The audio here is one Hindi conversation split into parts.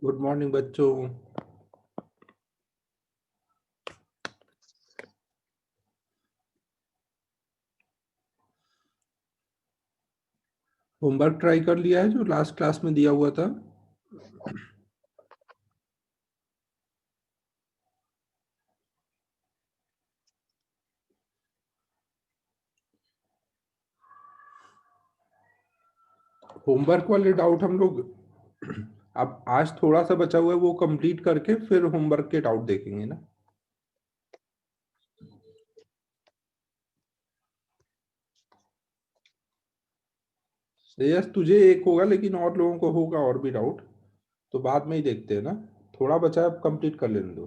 गुड मॉर्निंग बच्चों। होमवर्क ट्राई कर लिया है जो लास्ट क्लास में दिया हुआ था? होमवर्क वाले डाउट हम लोग अब आज थोड़ा सा बचा हुआ है, वो कंप्लीट करके फिर होमवर्क के डाउट देखेंगे ना। श्रेयस तुझे एक होगा, लेकिन और लोगों को होगा और भी डाउट, तो बाद में ही देखते हैं ना। थोड़ा बचा है, अब कंप्लीट कर लेने दो।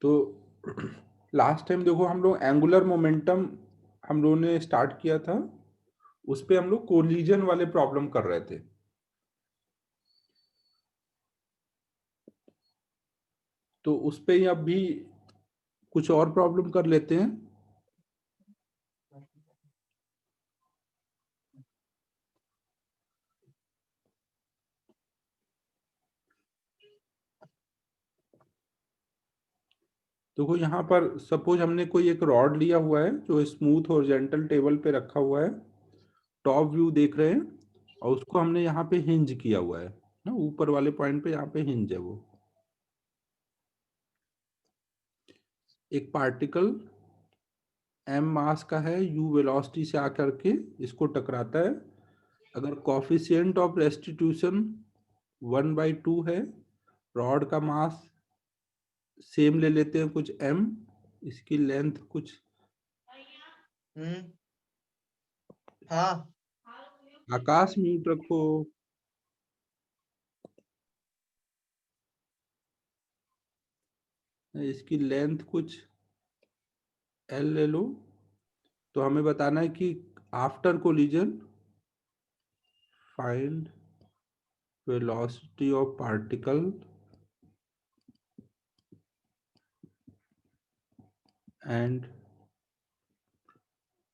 तो लास्ट टाइम देखो, हम लोग एंगुलर मोमेंटम हम लोगों ने स्टार्ट किया था, उस पे हम लोग कोलिजन वाले प्रॉब्लम कर रहे थे। तो उस पे ही अब भी कुछ और प्रॉब्लम कर लेते हैं। देखो यहाँ पर सपोज हमने कोई एक रॉड लिया हुआ है जो स्मूथ हॉरिजॉन्टल टेबल पे रखा हुआ है, टॉप व्यू देख रहे हैं, और उसको हमने यहाँ पे हिंज किया हुआ है ना, ऊपर वाले पॉइंट पे यहाँ पे हिंज है। वो एक पार्टिकल m मास का है, u वेलोसिटी से आकर के इसको टकराता है। अगर कॉफिशिएंट ऑफ रेस्टिट्यूशन 1/2 है, रॉड का मास सेम ले लेते हैं कुछ m, इसकी लेंथ कुछ हाँ आकाश म्यूट रखो, इसकी लेंथ कुछ l ले लो। तो हमें बताना है कि after collision find velocity of particle and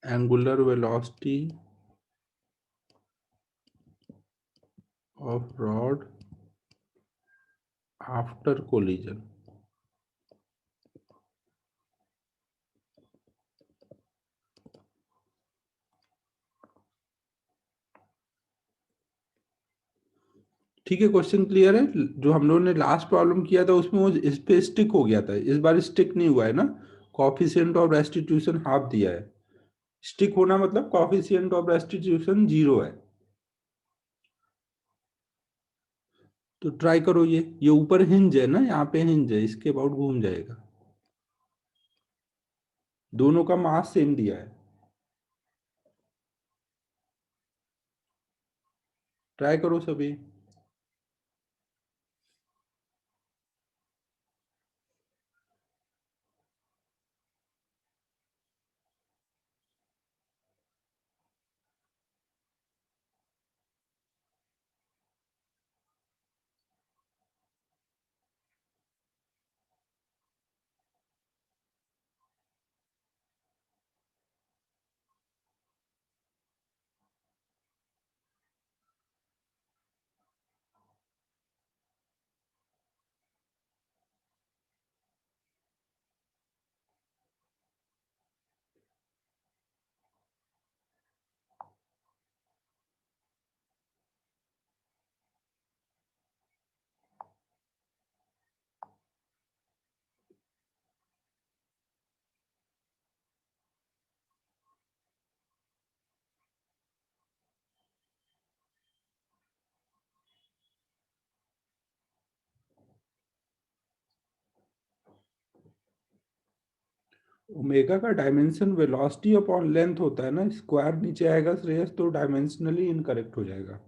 angular velocity of rod after collision. ठीक है, क्वेश्चन क्लियर है? जो हम लोगों ने लास्ट प्रॉब्लम किया था उसमें वो इस पे स्टिक हो गया था, इस बार स्टिक नहीं हुआ है ना। कॉफिशिएंट ऑफ रेस्टिट्यूशन हाफ दिया है। स्टिक होना मतलब कॉफिशिएंट ऑफ रेस्टिट्यूशन 0 है। तो ट्राई करो, ये ऊपर हिंज है ना, यहाँ पे हिंज है, इसके अबाउट घूम जाएगा। दोनों का मास सेम दिया है। ट्राई करो सभी। ओमेगा का डायमेंशन वेलोसिटी अपॉन लेंथ होता है ना, स्क्वायर नीचे आएगा श्रेयस, तो डायमेंशनली इनकरेक्ट हो जाएगा।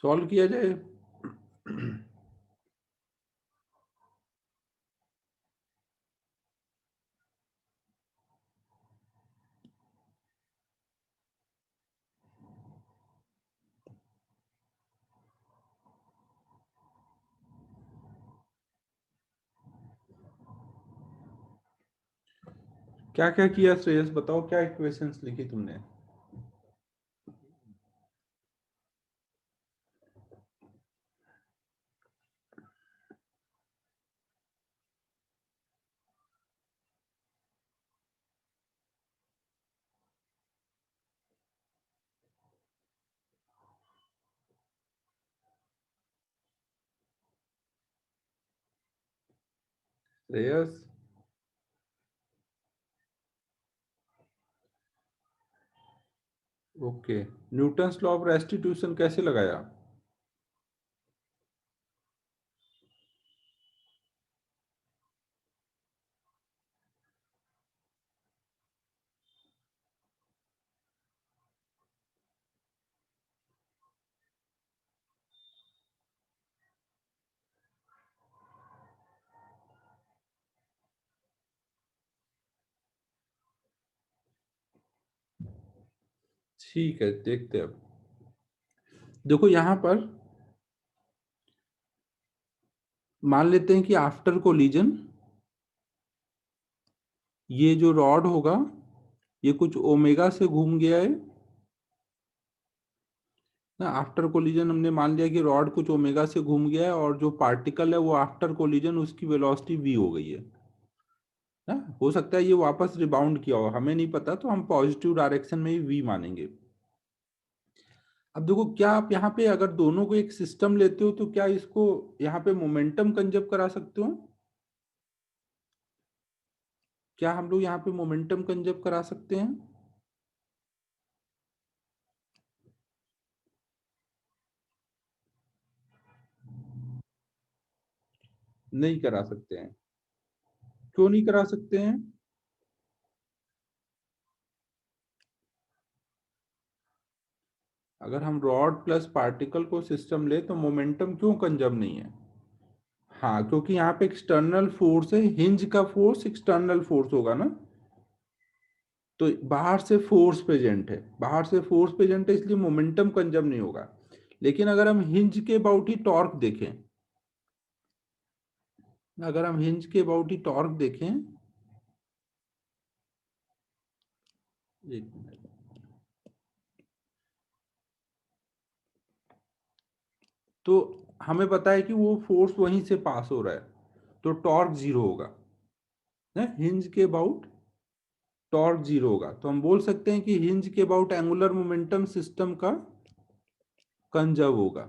सॉल्व किया जाए। क्या क्या किया श्रेयस, बताओ क्या इक्वेशंस लिखी तुमने? Shreyas, okay. Newton's law of restitution कैसे लगाया? ठीक है, देखते हैं अब। देखो यहां पर मान लेते हैं कि आफ्टर कोलिजन ये जो रॉड होगा ये कुछ ओमेगा से घूम गया है ना। आफ्टर कोलिजन हमने मान लिया कि रॉड कुछ ओमेगा से घूम गया है और जो पार्टिकल है वो आफ्टर कोलिजन उसकी वेलोसिटी v हो गई है ना। हो सकता है ये वापस रिबाउंड किया हो, हमें नहीं पता, तो हम पॉजिटिव डायरेक्शन में ही v मानेंगे। अब देखो क्या आप यहाँ पे अगर दोनों को एक सिस्टम लेते हो तो क्या इसको यहाँ पे मोमेंटम कंजर्व करा सकते हो? क्या हम लोग यहाँ पे मोमेंटम कंजर्व करा सकते हैं? नहीं करा सकते हैं। क्यों नहीं करा सकते हैं? अगर हम रॉड प्लस पार्टिकल को सिस्टम ले तो मोमेंटम क्यों कंजर्व नहीं है? हाँ, क्योंकि यहाँ पे एक्सटर्नल फोर्स है, हिंज का फोर्स एक्सटर्नल फोर्स होगा ना। तो बाहर से फोर्स प्रेजेंट है, बाहर से फोर्स प्रेजेंट है, इसलिए मोमेंटम कंजर्व नहीं होगा। लेकिन अगर हम हिंज के अबाउट ही टॉर्क देखें, अगर हम हिंज के अबाउट ही टॉर्क देखें, एक मिनट, तो हमें पता है कि वो फोर्स वहीं से पास हो रहा है, तो टॉर्क जीरो होगा ना। हिंज के अबाउट टॉर्क जीरो होगा, तो हम बोल सकते हैं कि हिंज के अबाउट एंगुलर मोमेंटम सिस्टम का कंजर्व होगा।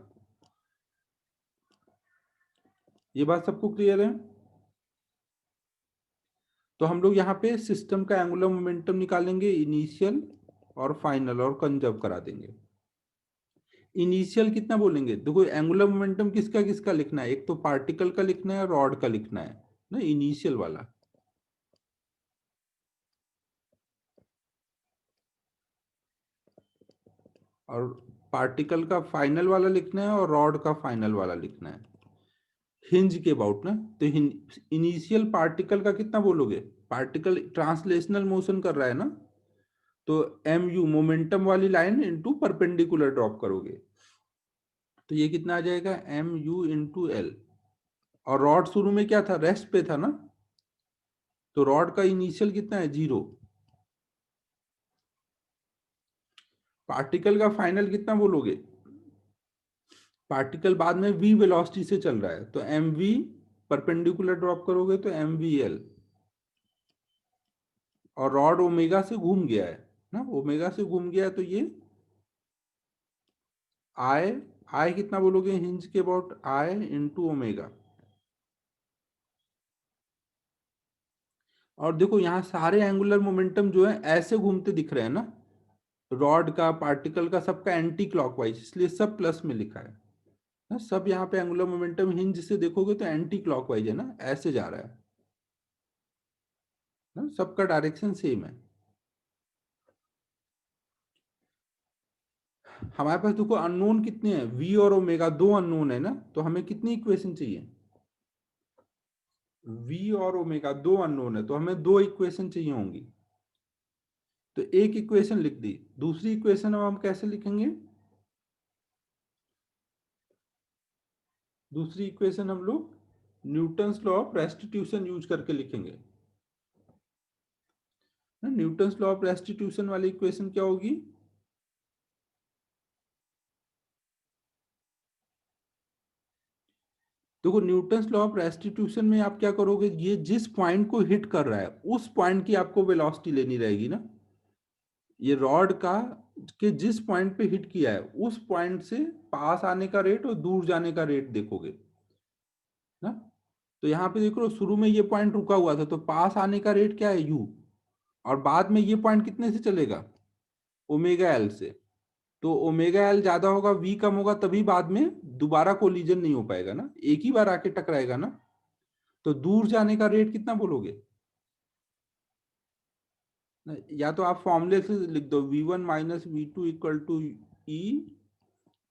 ये बात सबको क्लियर है? तो हम लोग यहाँ पे सिस्टम का एंगुलर मोमेंटम निकालेंगे, इनिशियल और फाइनल, और कंजर्व करा देंगे। इनिशियल कितना बोलेंगे? देखो एंगुलर मोमेंटम किसका किसका लिखना है, एक तो पार्टिकल का लिखना है, रॉड का लिखना है ना, इनिशियल वाला। और पार्टिकल का फाइनल वाला लिखना है और रॉड का फाइनल वाला लिखना है हिंज के अबाउट ना। तो इनिशियल पार्टिकल का कितना बोलोगे? पार्टिकल ट्रांसलेशनल मोशन कर रहा है ना, तो एम यू मोमेंटम वाली लाइन इंटू परपेंडिकुलर ड्रॉप करोगे, तो ये कितना आ जाएगा, एम यू इंटू एल। और रॉड शुरू में क्या था, रेस्ट पे था ना, तो रॉड का इनिशियल कितना है, जीरो। पार्टिकल का फाइनल कितना बोलोगे? पार्टिकल बाद में v वेलोसिटी से चल रहा है, तो एम वी परपेंडिकुलर ड्रॉप करोगे तो एम वी एल। और रॉड ओमेगा से घूम गया है ना, ओमेगा से घूम गया है, तो ये आई, आई कितना बोलोगे हिंज के अबाउट, आई इंटू ओमेगा। और देखो यहाँ सारे एंगुलर मोमेंटम जो है ऐसे घूमते दिख रहे हैं ना, रॉड का, पार्टिकल का, सबका एंटी क्लॉकवाइज, इसलिए सब प्लस में लिखा है ना। सब यहाँ पे एंगुलर मोमेंटम हिंज से देखोगे तो एंटी क्लॉकवाइज है ना, ऐसे जा रहा है ना, सबका डायरेक्शन सेम है। हमारे पास देखो अननोन कितने हैं, v और ओमेगा, दो अननोन है ना, तो हमें कितनी इक्वेशन चाहिए, v और ओमेगा दो अननोन है, तो हमें दो इक्वेशन चाहिए होंगी। तो एक इक्वेशन लिख दी, दूसरी इक्वेशन हम कैसे लिखेंगे, दूसरी इक्वेशन हम लोग Newton's law of restitution use करके लिखेंगे ना। न्यूटन्स लॉ ऑफ रेस्टिट्यूशन वाली इक्वेशन क्या होगी, देखो न्यूटन्स लॉ ऑफ रेस्टिट्यूशन में आप क्या करोगे, ये जिस पॉइंट को हिट कर रहा है उस पॉइंट की आपको वेलोसिटी लेनी रहेगी ना। ये रॉड का के जिस पॉइंट पे हिट किया है उस पॉइंट से पास आने का रेट और दूर जाने का रेट देखोगे ना। तो यहाँ पे देखो शुरू में ये पॉइंट रुका हुआ था, तो पास आने का रेट क्या है u, और बाद में ये पॉइंट कितने से चलेगा, ओमेगा एल से। तो ओमेगा एल ज्यादा होगा, v कम होगा, तभी बाद में दोबारा कोलिजन नहीं हो पाएगा ना, एक ही बार आके टकराएगा ना। तो दूर जाने का रेट कितना बोलोगे, या तो आप फॉर्मूले से लिख दो, v1 minus V two equal to E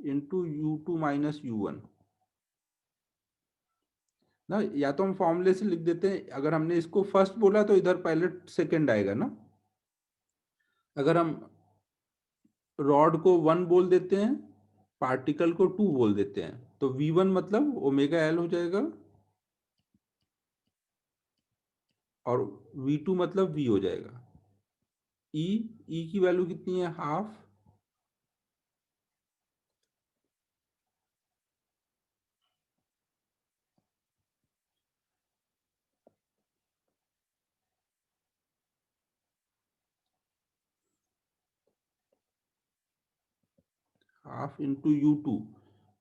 into U two minus U one ना। या तो हम फॉर्मूले से लिख देते हैं, अगर हमने इसको फर्स्ट बोला तो इधर पहले सेकंड आएगा ना। अगर हम रॉड को वन बोल देते हैं, पार्टिकल को टू बोल देते हैं, तो v1 मतलब ओमेगा एल हो जाएगा, और v2 मतलब v हो जाएगा। ई की वैल्यू कितनी है, हाफ इंटू यू टू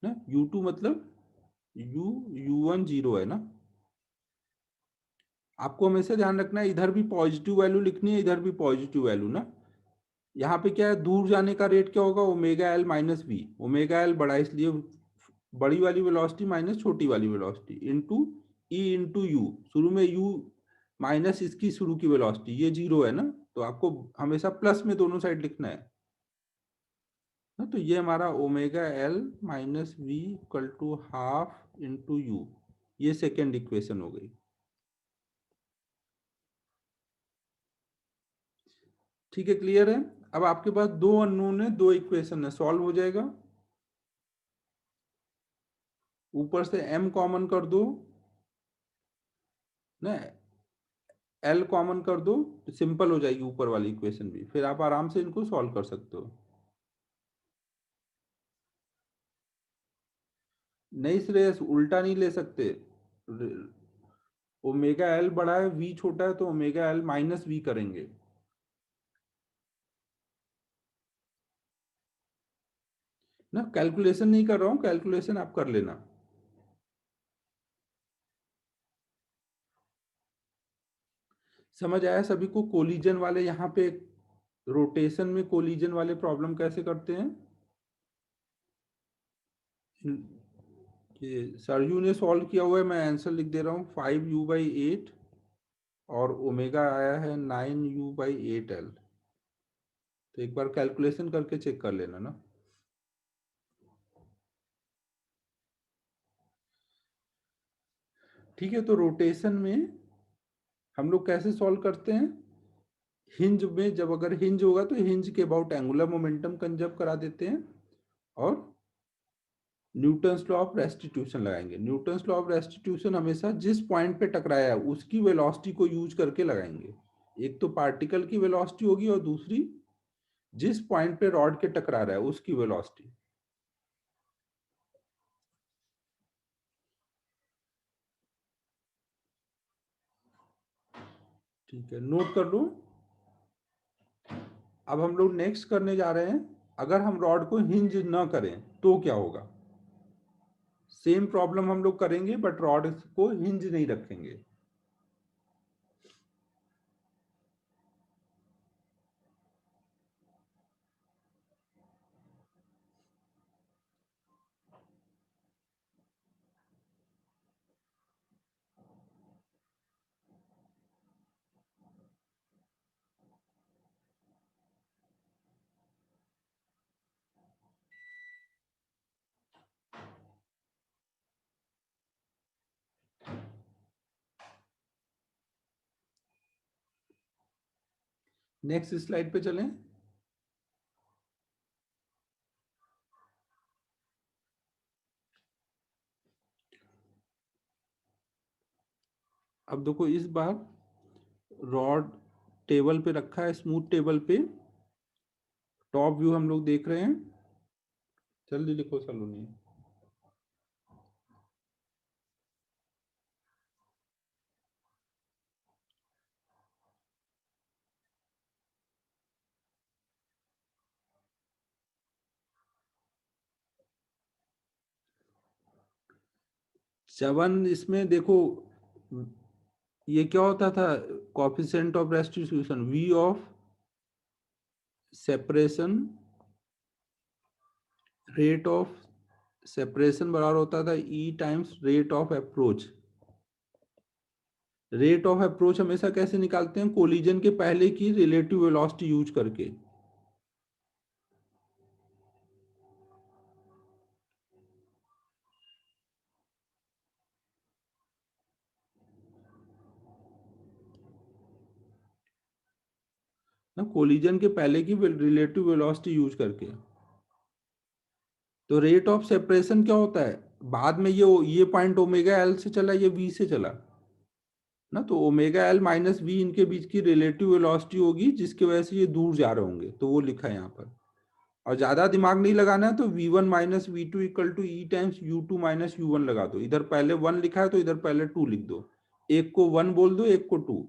ना। यू टू मतलब यू वन जीरो है ना। आपको हमेशा ध्यान रखना है, इधर भी पॉजिटिव वैल्यू लिखनी है, इधर भी पॉजिटिव वैल्यू ना। यहाँ पे क्या है, दूर जाने का रेट क्या होगा, omega L minus V, omega L बड़ा इसलिए बड़ी वाली वेलोसिटी माइनस छोटी वाली velocity into E into U, शुरू में यू माइनस इसकी शुरू की वेलोसिटी, ये जीरो है ना, तो आपको हमेशा प्लस में दोनों साइड लिखना है ना। तो ये हमारा omega L minus V equal to half into U, ये सेकेंड इक्वेशन हो गई। ठीक है, क्लियर है। अब आपके पास दो अननोन है, दो इक्वेशन है, सॉल्व हो जाएगा। ऊपर से m कॉमन कर दो ना, l कॉमन कर दो, तो सिंपल हो जाएगी ऊपर वाली इक्वेशन भी, फिर आप आराम से इनको सॉल्व कर सकते हो। नहीं श्रेयस, उल्टा नहीं ले सकते, ओमेगा एल बड़ा है v छोटा है, तो ओमेगा एल माइनस वी करेंगे ना। कैलकुलेशन नहीं कर रहा हूं, कैलकुलेशन आप कर लेना। समझ आया सभी को, कोलिजन वाले यहाँ पे रोटेशन में कोलिजन वाले प्रॉब्लम कैसे करते हैं, ये सरयू ने सॉल्व किया हुआ है, मैं आंसर लिख दे रहा हूँ, 5u/8 और ओमेगा आया है 9u/8l। तो एक बार कैलकुलेशन करके चेक कर लेना ना। ठीक है, तो रोटेशन में हम लोग कैसे सॉल्व करते हैं, हिंज में जब अगर हिंज होगा तो हिंज के अबाउट एंगुलर मोमेंटम कंजर्व करा देते हैं, और न्यूटन्स लॉ ऑफ रेस्टिट्यूशन लगाएंगे। न्यूटन्स लॉ ऑफ रेस्टिट्यूशन हमेशा जिस पॉइंट पे टकराया है उसकी वेलोसिटी को यूज करके लगाएंगे। एक तो पार्टिकल की वेलोसिटी होगी, और दूसरी जिस पॉइंट पे रॉड के टकरा रहा है उसकी वेलोसिटी। ठीक है, नोट कर लो। अब हम लोग नेक्स्ट करने जा रहे हैं, अगर हम रॉड को हिंज न करें तो क्या होगा। सेम प्रॉब्लम हम लोग करेंगे, बट रॉड को हिंज नहीं रखेंगे। नेक्स्ट स्लाइड पे चलें। अब देखो इस बार रॉड टेबल पे रखा है, स्मूथ टेबल पे। टॉप व्यू हम लोग देख रहे हैं। जल्दी लिखो सलोनी। सेवन इसमें देखो ये क्या होता था, coefficient of restitution V of separation, rate of separation बराबर होता था e times rate of approach. Rate of approach हमेशा कैसे निकालते हैं, कोलिजन के पहले की रिलेटिव वेलोसिटी यूज करके। ना कोलिजन के पहले की रिलेटिव वेलोसिटी यूज करके। तो रेट ऑफ सेपरेशन क्या होता है, बाद में ये पॉइंट ओमेगा एल से चला, ये वी से चला ना, तो ओमेगा एल माइनस वी इनके बीच की रिलेटिव वेलोसिटी होगी, जिसकी वजह से ये दूर जा रहे होंगे, तो वो लिखा है यहाँ पर। और ज्यादा दिमाग नहीं लगाना है, तो v1 minus V two equal to E times u2 minus u1 लगा दो। इधर पहले 1 लिखा है तो इधर पहले 2 लिख दो। एक को 1 बोल दो, एक को 2।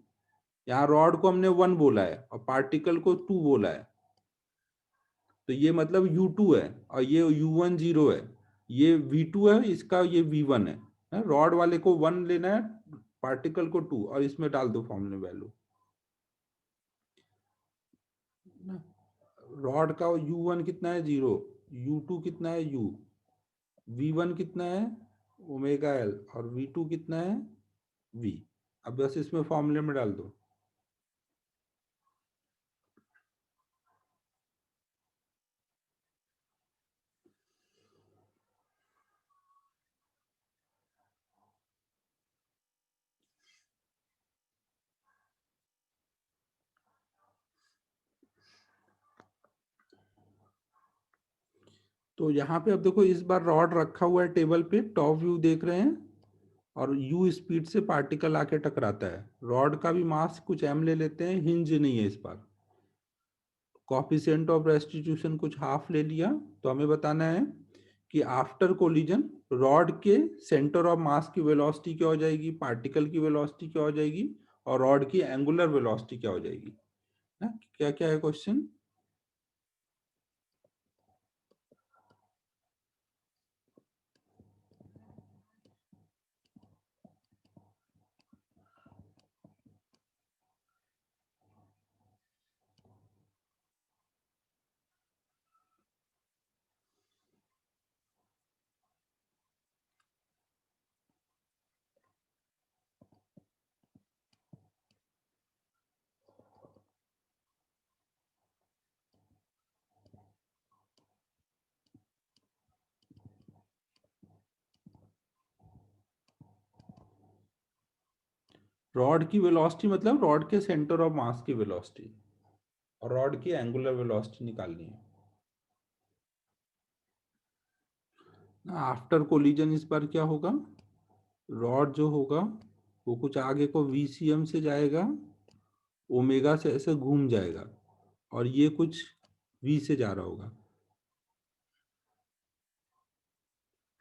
यहाँ रॉड को हमने 1 बोला है और पार्टिकल को 2 बोला है, तो ये मतलब u2 है, और ये u1 0 है, ये v2 है, इसका ये v1 है। रॉड वाले को 1 लेना है, पार्टिकल को 2, और इसमें डाल दो फॉर्मूले वैल्यू। रॉड का u1 कितना है 0, u2 कितना है u, v1 कितना है ओमेगा एल, और v2 कितना है v। अब बस इसमें फॉर्मूले में डाल दो। तो यहाँ पे अब देखो इस बार रॉड रखा हुआ है टेबल पे, टॉप व्यू देख रहे हैं, और u स्पीड से पार्टिकल आके टकराता है। रॉड का भी मास कुछ m ले लेते हैं, हिंज नहीं है इस बार। कॉफिशिएंट ऑफ रेस्टिट्यूशन कुछ हाफ ले लिया। तो हमें बताना है कि आफ्टर कोलिजन रॉड के सेंटर ऑफ मास की वेलोसिटी क्या हो जाएगी, पार्टिकल की वेलोसिटी क्या हो जाएगी, और रॉड की एंगुलर वेलोसिटी क्या हो जाएगी ना। क्या क्या है क्वेश्चन। रॉड की वेलोसिटी मतलब रॉड के सेंटर ऑफ मास की वेलोसिटी, और रॉड की एंगुलर वेलोसिटी निकालनी है। आफ्टर कोलिजन इस बार क्या होगा, रॉड जो होगा वो कुछ आगे को VCM से जाएगा, ओमेगा से ऐसे घूम जाएगा, और ये कुछ V से जा रहा होगा।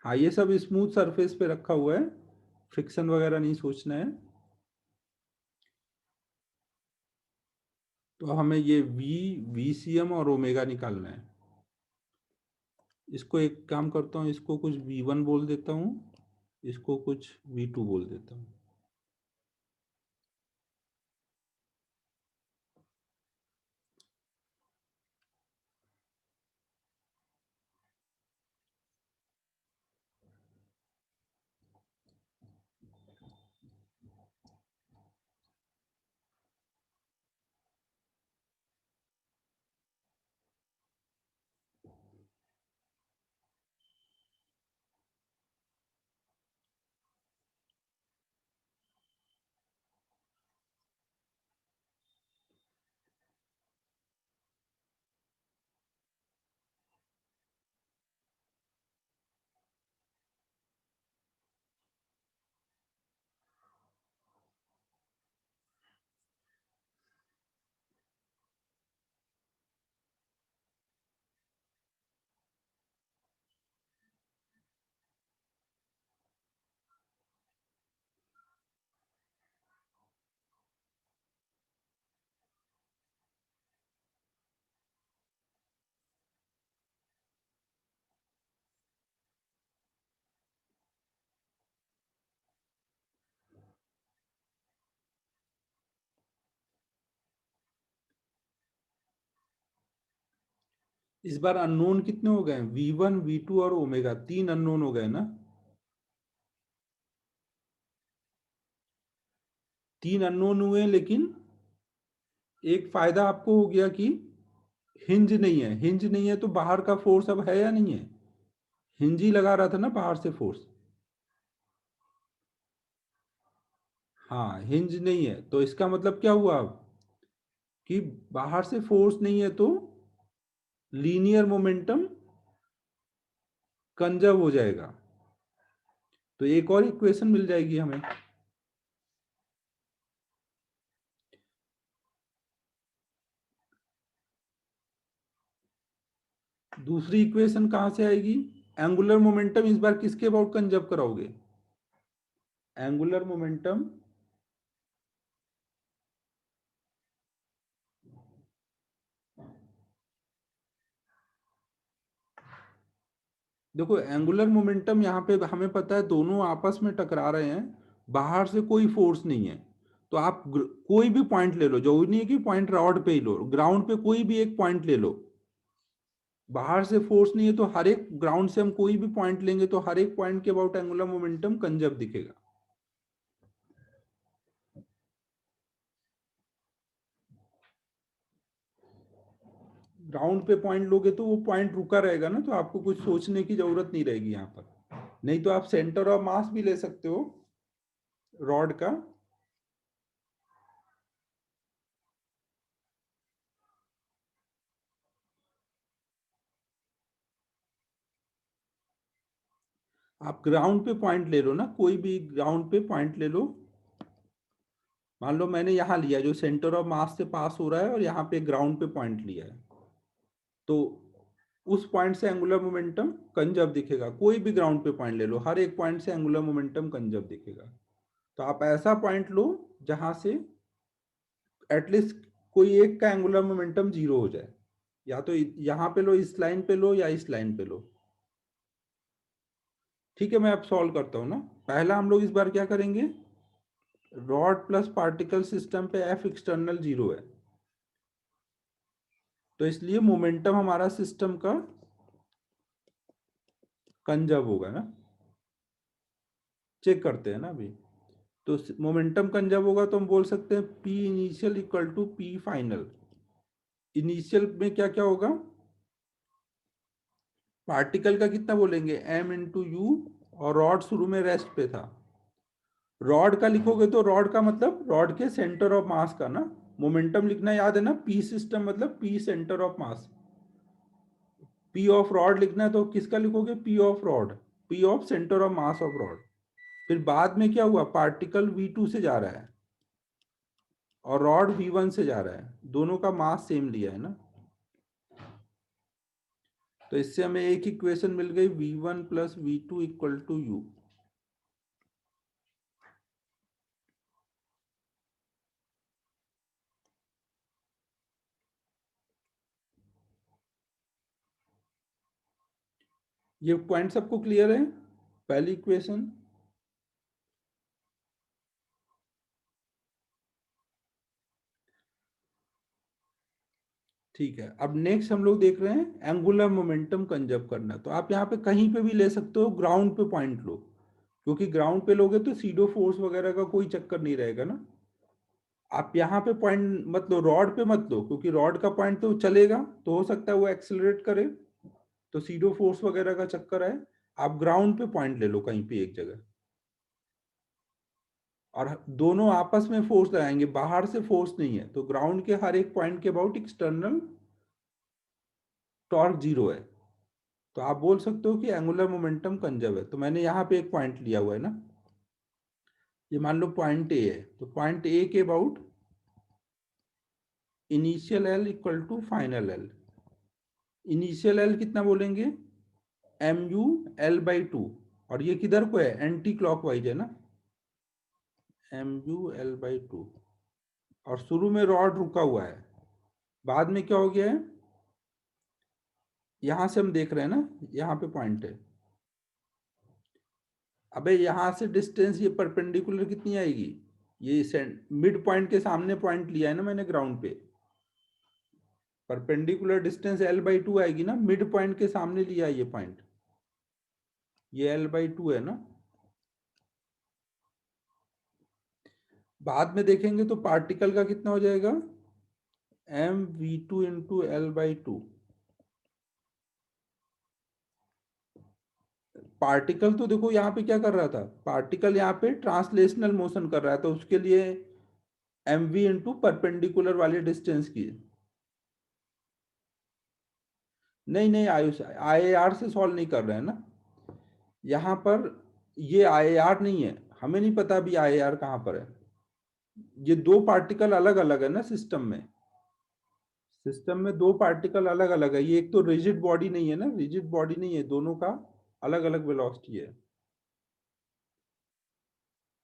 हाँ ये सब स्मूथ सरफेस पे रखा हुआ है, फ्रिक्शन वगैरह नहीं सोचना है। तो हमें ये VCM और ओमेगा निकालना है। इसको एक काम करता हूँ, इसको कुछ V1 बोल देता हूँ, इसको कुछ V2 बोल देता हूँ। इस बार अननोन कितने हो गए? V1 V2 और ओमेगा, 3 अननोन हो गए ना। 3 अननोन हुए, लेकिन एक फायदा आपको हो गया कि हिंज नहीं है। हिंज नहीं है तो बाहर का फोर्स अब है या नहीं है? हिंज ही लगा रहा था ना बाहर से फोर्स। हाँ, हिंज नहीं है तो इसका मतलब क्या हुआ अब कि बाहर से फोर्स नहीं है तो लीनियर मोमेंटम कंजर्व हो जाएगा। तो एक और इक्वेशन मिल जाएगी हमें। दूसरी इक्वेशन कहां से आएगी? एंगुलर मोमेंटम इस बार किसके अबाउट कंजर्व कराओगे? एंगुलर मोमेंटम देखो, एंगुलर मोमेंटम यहाँ पे हमें पता है दोनों आपस में टकरा रहे हैं, बाहर से कोई फोर्स नहीं है। तो आप कोई भी पॉइंट ले लो, जरूरी नहीं है कि पॉइंट रॉड पे ही लो, ग्राउंड पे कोई भी एक पॉइंट ले लो। बाहर से फोर्स नहीं है तो हर एक ग्राउंड से हम कोई भी पॉइंट लेंगे तो हर एक पॉइंट के अबाउट एंगुलर मोमेंटम कंजर्व दिखेगा। ग्राउंड पे पॉइंट लोगे तो वो पॉइंट रुका रहेगा ना, तो आपको कुछ सोचने की जरूरत नहीं रहेगी यहाँ पर। नहीं तो आप सेंटर ऑफ मास भी ले सकते हो रॉड का। आप ग्राउंड पे पॉइंट ले लो ना, कोई भी ग्राउंड पे पॉइंट ले लो। मान लो मैंने यहाँ लिया जो सेंटर ऑफ मास से पास हो रहा है और यहाँ पे ग्राउंड पे पॉइंट लिया है, तो उस पॉइंट से एंगुलर मोमेंटम कंजर्व दिखेगा। कोई भी ग्राउंड पे पॉइंट ले लो, हर एक पॉइंट से एंगुलर मोमेंटम कंजर्व दिखेगा। तो आप ऐसा पॉइंट लो जहां से एटलीस्ट कोई एक का एंगुलर मोमेंटम जीरो हो जाए। या तो यहाँ पे लो, इस लाइन पे लो, या इस लाइन पे लो। ठीक है, मैं अब सॉल्व करता हूँ ना। पहला हम लोग इस बार क्या करेंगे, रॉड प्लस पार्टिकल सिस्टम पे एफ एक्सटर्नल जीरो है, तो इसलिए मोमेंटम हमारा सिस्टम का कंजर्व होगा ना। चेक करते हैं ना अभी। तो मोमेंटम कंजर्व होगा तो हम बोल सकते हैं P initial equal to P final. Initial में क्या क्या होगा, पार्टिकल का कितना बोलेंगे, एम इंटू यू, और रॉड शुरू में रेस्ट पे था। रॉड का लिखोगे तो रॉड का मतलब रॉड के सेंटर ऑफ मास का ना मोमेंटम लिखना याद है ना। पी सिस्टम मतलब P centre of mass. P of rod लिखना है तो किसका लिखोगे, P of rod, P of centre of mass of rod. फिर बाद में क्या हुआ, पार्टिकल V2 से जा रहा है और रॉड V1 से जा रहा है, दोनों का मास सेम लिया है ना। तो इससे हमें एक इक्वेशन मिल गई, V1 plus V2 equal to U. ये पॉइंट सबको क्लियर है, पहली इक्वेशन। ठीक है, अब नेक्स्ट हम लोग देख रहे हैं एंगुलर मोमेंटम कंजर्व करना। तो आप यहाँ पे कहीं पे भी ले सकते हो, ग्राउंड पे पॉइंट लो, क्योंकि ग्राउंड पे लोगे तो सीडो फोर्स वगैरह का कोई चक्कर नहीं रहेगा ना। आप यहाँ पे पॉइंट मत लो, रॉड पे मत लो, क्योंकि रॉड का पॉइंट तो चलेगा तो हो सकता है वो एक्सेलरेट करे, तो सीडो फोर्स वगैरह का चक्कर है। आप ग्राउंड पे पॉइंट ले लो कहीं पे एक जगह, और दोनों आपस में फोर्स लगाएंगे, बाहर से फोर्स नहीं है, तो ग्राउंड के हर एक पॉइंट के अबाउट एक्सटर्नल टॉर्क जीरो है। तो आप बोल सकते हो कि एंगुलर मोमेंटम कंजर्व है। तो मैंने यहाँ पे एक पॉइंट लिया हुआ है ना, ये मान लो पॉइंट ए है, तो पॉइंट ए के about initial L equal to final L. Initial L कितना बोलेंगे, M U L by two, और ये किधर को है, एंटी क्लॉकवाइज है ना, M U L by two. और शुरू में रॉड रुका हुआ है, बाद में क्या हो गया है, यहां से हम देख रहे हैं ना, यहाँ पे पॉइंट है। अबे यहां से डिस्टेंस ये परपेंडिकुलर कितनी आएगी, ये मिड पॉइंट के सामने पॉइंट लिया है ना मैंने ग्राउंड पे, परपेंडिकुलर डिस्टेंस L/2 आएगी ना, मिड पॉइंट के सामने लिया ये पॉइंट, ये L/2 है ना। बाद में देखेंगे तो पार्टिकल का कितना हो जाएगा, mv2 इंटू L/2। पार्टिकल तो देखो यहाँ पे क्या कर रहा था, पार्टिकल यहाँ पे ट्रांसलेशनल मोशन कर रहा है, तो उसके लिए mv इंटू परपेंडिकुलर वाले डिस्टेंस की। नहीं नहीं आयुष, IAR से सॉल्व नहीं कर रहे हैं ना यहाँ पर, ये IAR नहीं है, हमें नहीं पता अभी IAR कहाँ पर है। ये दो पार्टिकल अलग अलग है ना सिस्टम में, सिस्टम में दो पार्टिकल अलग अलग है, ये एक तो रिजिड बॉडी नहीं है ना, रिजिड बॉडी नहीं है, दोनों का अलग अलग वेलोसिटी है।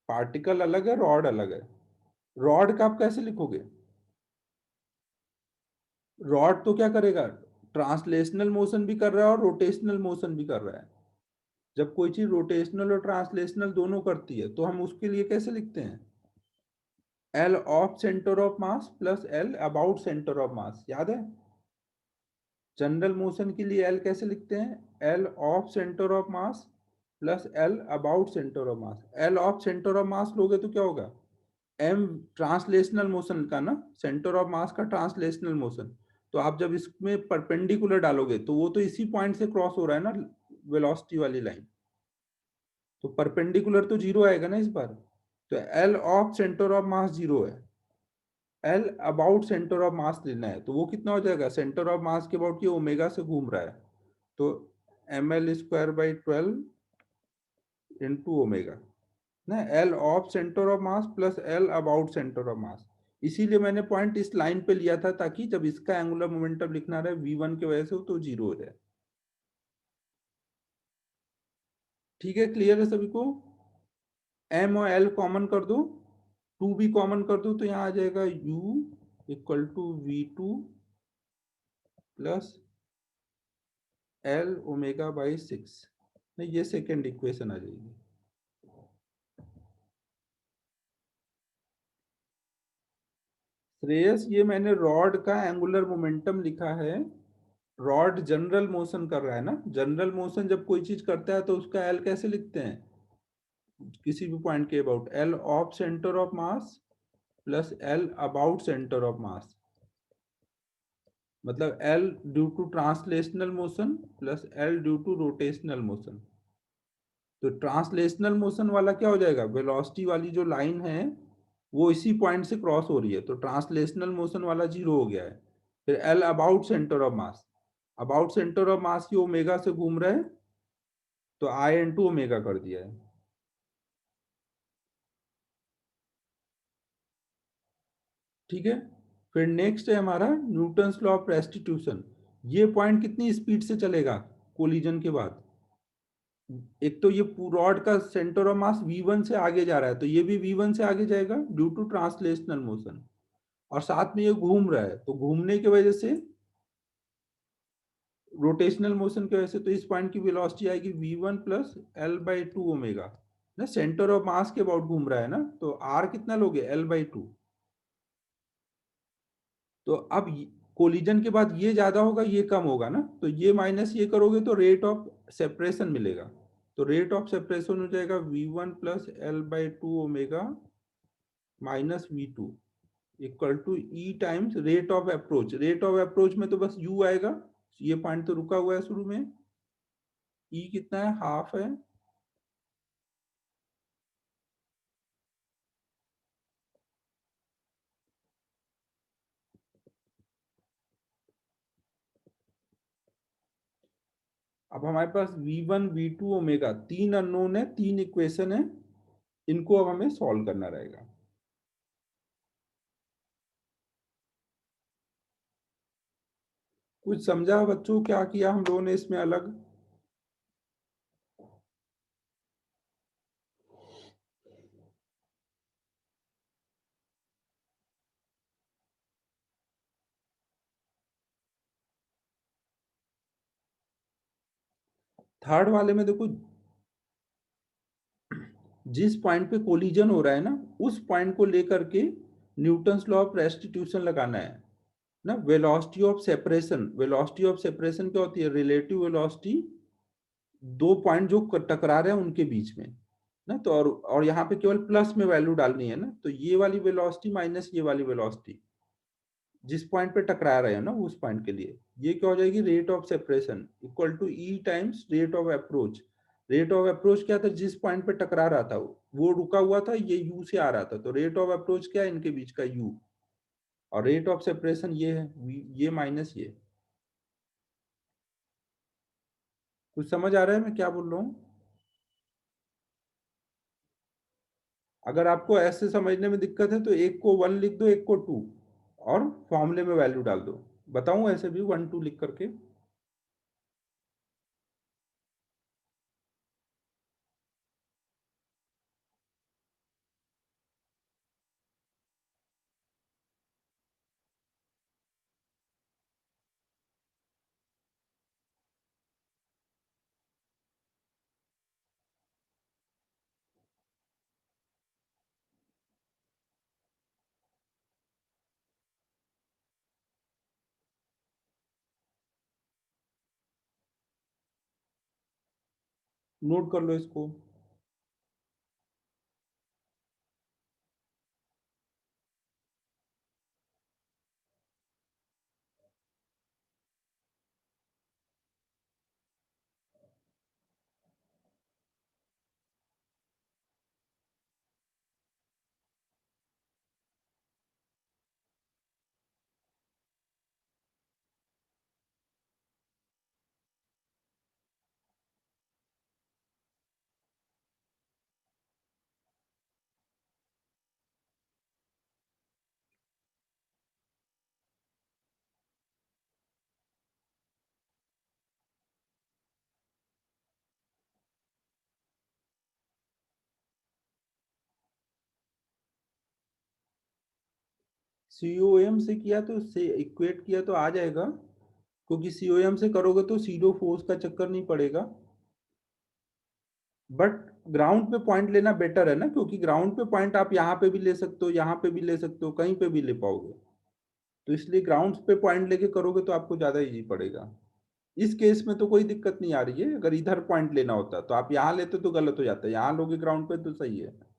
पार्टिकल अलग है, रॉड अलग है। रॉड का आप कैसे लिखोगे, रॉड तो क्या करेगा, ट्रांसलेशनल मोशन भी कर रहा है और रोटेशनल मोशन भी कर रहा है। जब कोई चीज रोटेशनल और ट्रांसलेशनल दोनों करती है तो हम उसके लिए कैसे लिखते हैं, L of centre of mass plus L about centre of मास, याद है। जनरल मोशन के लिए L कैसे लिखते हैं, L of centre of mass plus L about centre of mass. L of centre of मास लोगे तो क्या होगा, M ट्रांसलेशनल मोशन का ना, सेंटर ऑफ मास का ट्रांसलेशनल मोशन, तो आप जब इसमें परपेंडिकुलर डालोगे तो वो तो इसी पॉइंट से क्रॉस हो रहा है ना वेलोसिटी वाली लाइन, तो परपेंडिकुलर तो जीरो आएगा ना इस बार। तो L of centre of mass zero है, L अबाउट सेंटर ऑफ मास लेना है, तो वो कितना हो जाएगा, सेंटर ऑफ मास के अबाउट ये ओमेगा से घूम रहा है, तो ml² इंटू ओमेगा ना, L of centre of mass plus L about centre of मास। इसीलिए मैंने पॉइंट इस लाइन पे लिया था ताकि जब इसका एंगुलर मोमेंटम लिखना रहे v1 की वजह से तो जीरो हो जाए। ठीक है, क्लियर है सभी को। m और l कॉमन कर दो, 2 भी कॉमन कर दो, तो यहाँ आ जाएगा u equal to v2 plus L omega by 6। नहीं, ये सेकेंड इक्वेशन आ जाएगी। श्रेयस, ये मैंने रॉड का एंगुलर मोमेंटम लिखा है, रॉड जनरल मोशन कर रहा है ना, जनरल मोशन जब कोई चीज करता है तो उसका एल कैसे लिखते हैं, किसी भी पॉइंट के about, L of centre of mass plus L about centre of mass, मतलब L due to translational motion plus L due to rotational motion. तो ट्रांसलेशनल मोशन वाला क्या हो जाएगा, वेलोसिटी वाली जो लाइन है वो इसी पॉइंट से क्रॉस हो रही है, तो ट्रांसलेशनल मोशन वाला जीरो हो गया है। फिर L about centre of mass, about centre of मास की ओमेगा से घूम रहे हैं, तो आई इंटू ओमेगा कर दिया है। ठीक है, फिर नेक्स्ट है हमारा न्यूटन्स लॉ ऑफ रेस्टिट्यूशन। ये पॉइंट कितनी स्पीड से चलेगा कोलिजन के बाद, एक तो ये रॉड का सेंटर ऑफ मास v1 से आगे जा रहा है, तो ये भी v1 से आगे जाएगा ड्यू टू ट्रांसलेशनल मोशन, और साथ में ये घूम रहा है, तो घूमने की वजह से रोटेशनल मोशन की वजह से, तो इस पॉइंट की वेलोसिटी आएगी v1 प्लस L/2 ओमेगा ना, सेंटर ऑफ मास के अबाउट घूम रहा है ना, तो r कितना लोगे, L/2। तो अब कोलिजन के बाद ये ज्यादा होगा ये कम होगा ना, तो ये माइनस ये करोगे तो रेट ऑफ सेपरेशन मिलेगा, तो रेट ऑफ सेपरेशन हो जाएगा v1 plus L/2 omega minus v2 equal to E times rate of approach. Rate of approach में तो बस u आएगा, ये पॉइंट तो रुका हुआ है शुरू में, ई कितना है, हाफ है, अब हमारे पास v1 v2 ओमेगा तीन अननोन है, तीन इक्वेशन है, इनको अब हमें सॉल्व करना रहेगा। कुछ समझा बच्चों, क्या किया हम लोगों ने इसमें अलग। थर्ड वाले में देखो, जिस पॉइंट पे कोलिजन हो रहा है ना, उस पॉइंट को लेकर के न्यूटन्स लॉ ऑफ रेस्टिट्यूशन लगाना है। ना, velocity of separation, velocity of separation क्या होती है? रिलेटिव वेलोसिटी दो पॉइंट जो टकरा रहे हैं उनके बीच में ना। तो और यहाँ पे केवल प्लस में वैल्यू डालनी है ना, तो ये वाली वेलोसिटी माइनस ये वाली वेलोसिटी जिस पॉइंट पे टकरा रहे हैं ना उस पॉइंट के लिए, ये क्या हो जाएगी? Rate of separation equal to E times rate of approach. Rate of approach क्या था? जिस पॉइंट पे टकरा रहा था वो रुका हुआ था, ये यू से आ रहा था, तो रेट ऑफ अप्रोच क्या है? इनके बीच का यू। और रेट ऑफ सेपरेशन ये है, ये माइनस ये। कुछ समझ आ रहा है मैं क्या बोल रहा हूँ? अगर आपको ऐसे समझने में दिक्कत है तो एक को 1 लिख दो, एक को 2, और फॉर्मूले में वैल्यू डाल दो। बताऊं ऐसे भी 1 2 लिख करके? नोट कर लो इसको। सीओएम से किया तो से इक्वेट किया तो आ जाएगा, क्योंकि सीओएम से करोगे तो सीडो फोर्स का चक्कर नहीं पड़ेगा। बट ग्राउंड पे पॉइंट लेना बेटर है ना, क्योंकि ग्राउंड पे पॉइंट आप यहाँ पे भी ले सकते हो, यहाँ पे भी ले सकते हो, कहीं पे भी ले पाओगे। तो इसलिए ग्राउंड पे पॉइंट लेके करोगे तो आपको ज्यादा इजी पड़ेगा। इस केस में तो कोई दिक्कत नहीं आ रही है। अगर इधर पॉइंट लेना होता तो आप यहाँ लेते तो गलत हो जाता है, यहाँ लोगे ग्राउंड पे तो सही है।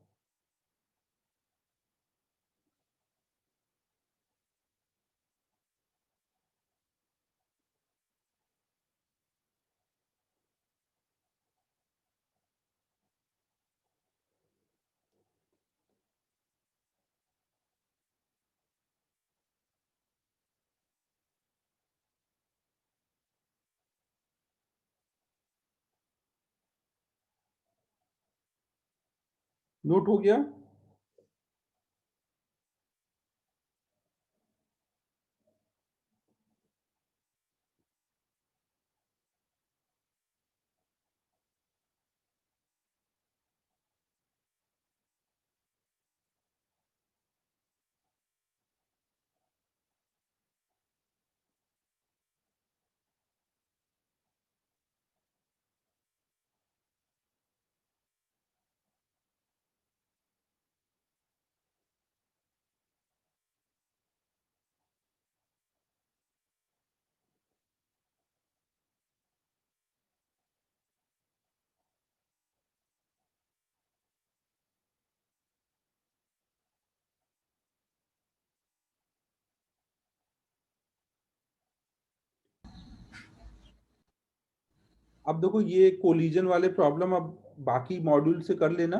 नोट हो गया? अब देखो ये कोलिजन वाले प्रॉब्लम अब बाकी मॉड्यूल से कर लेना।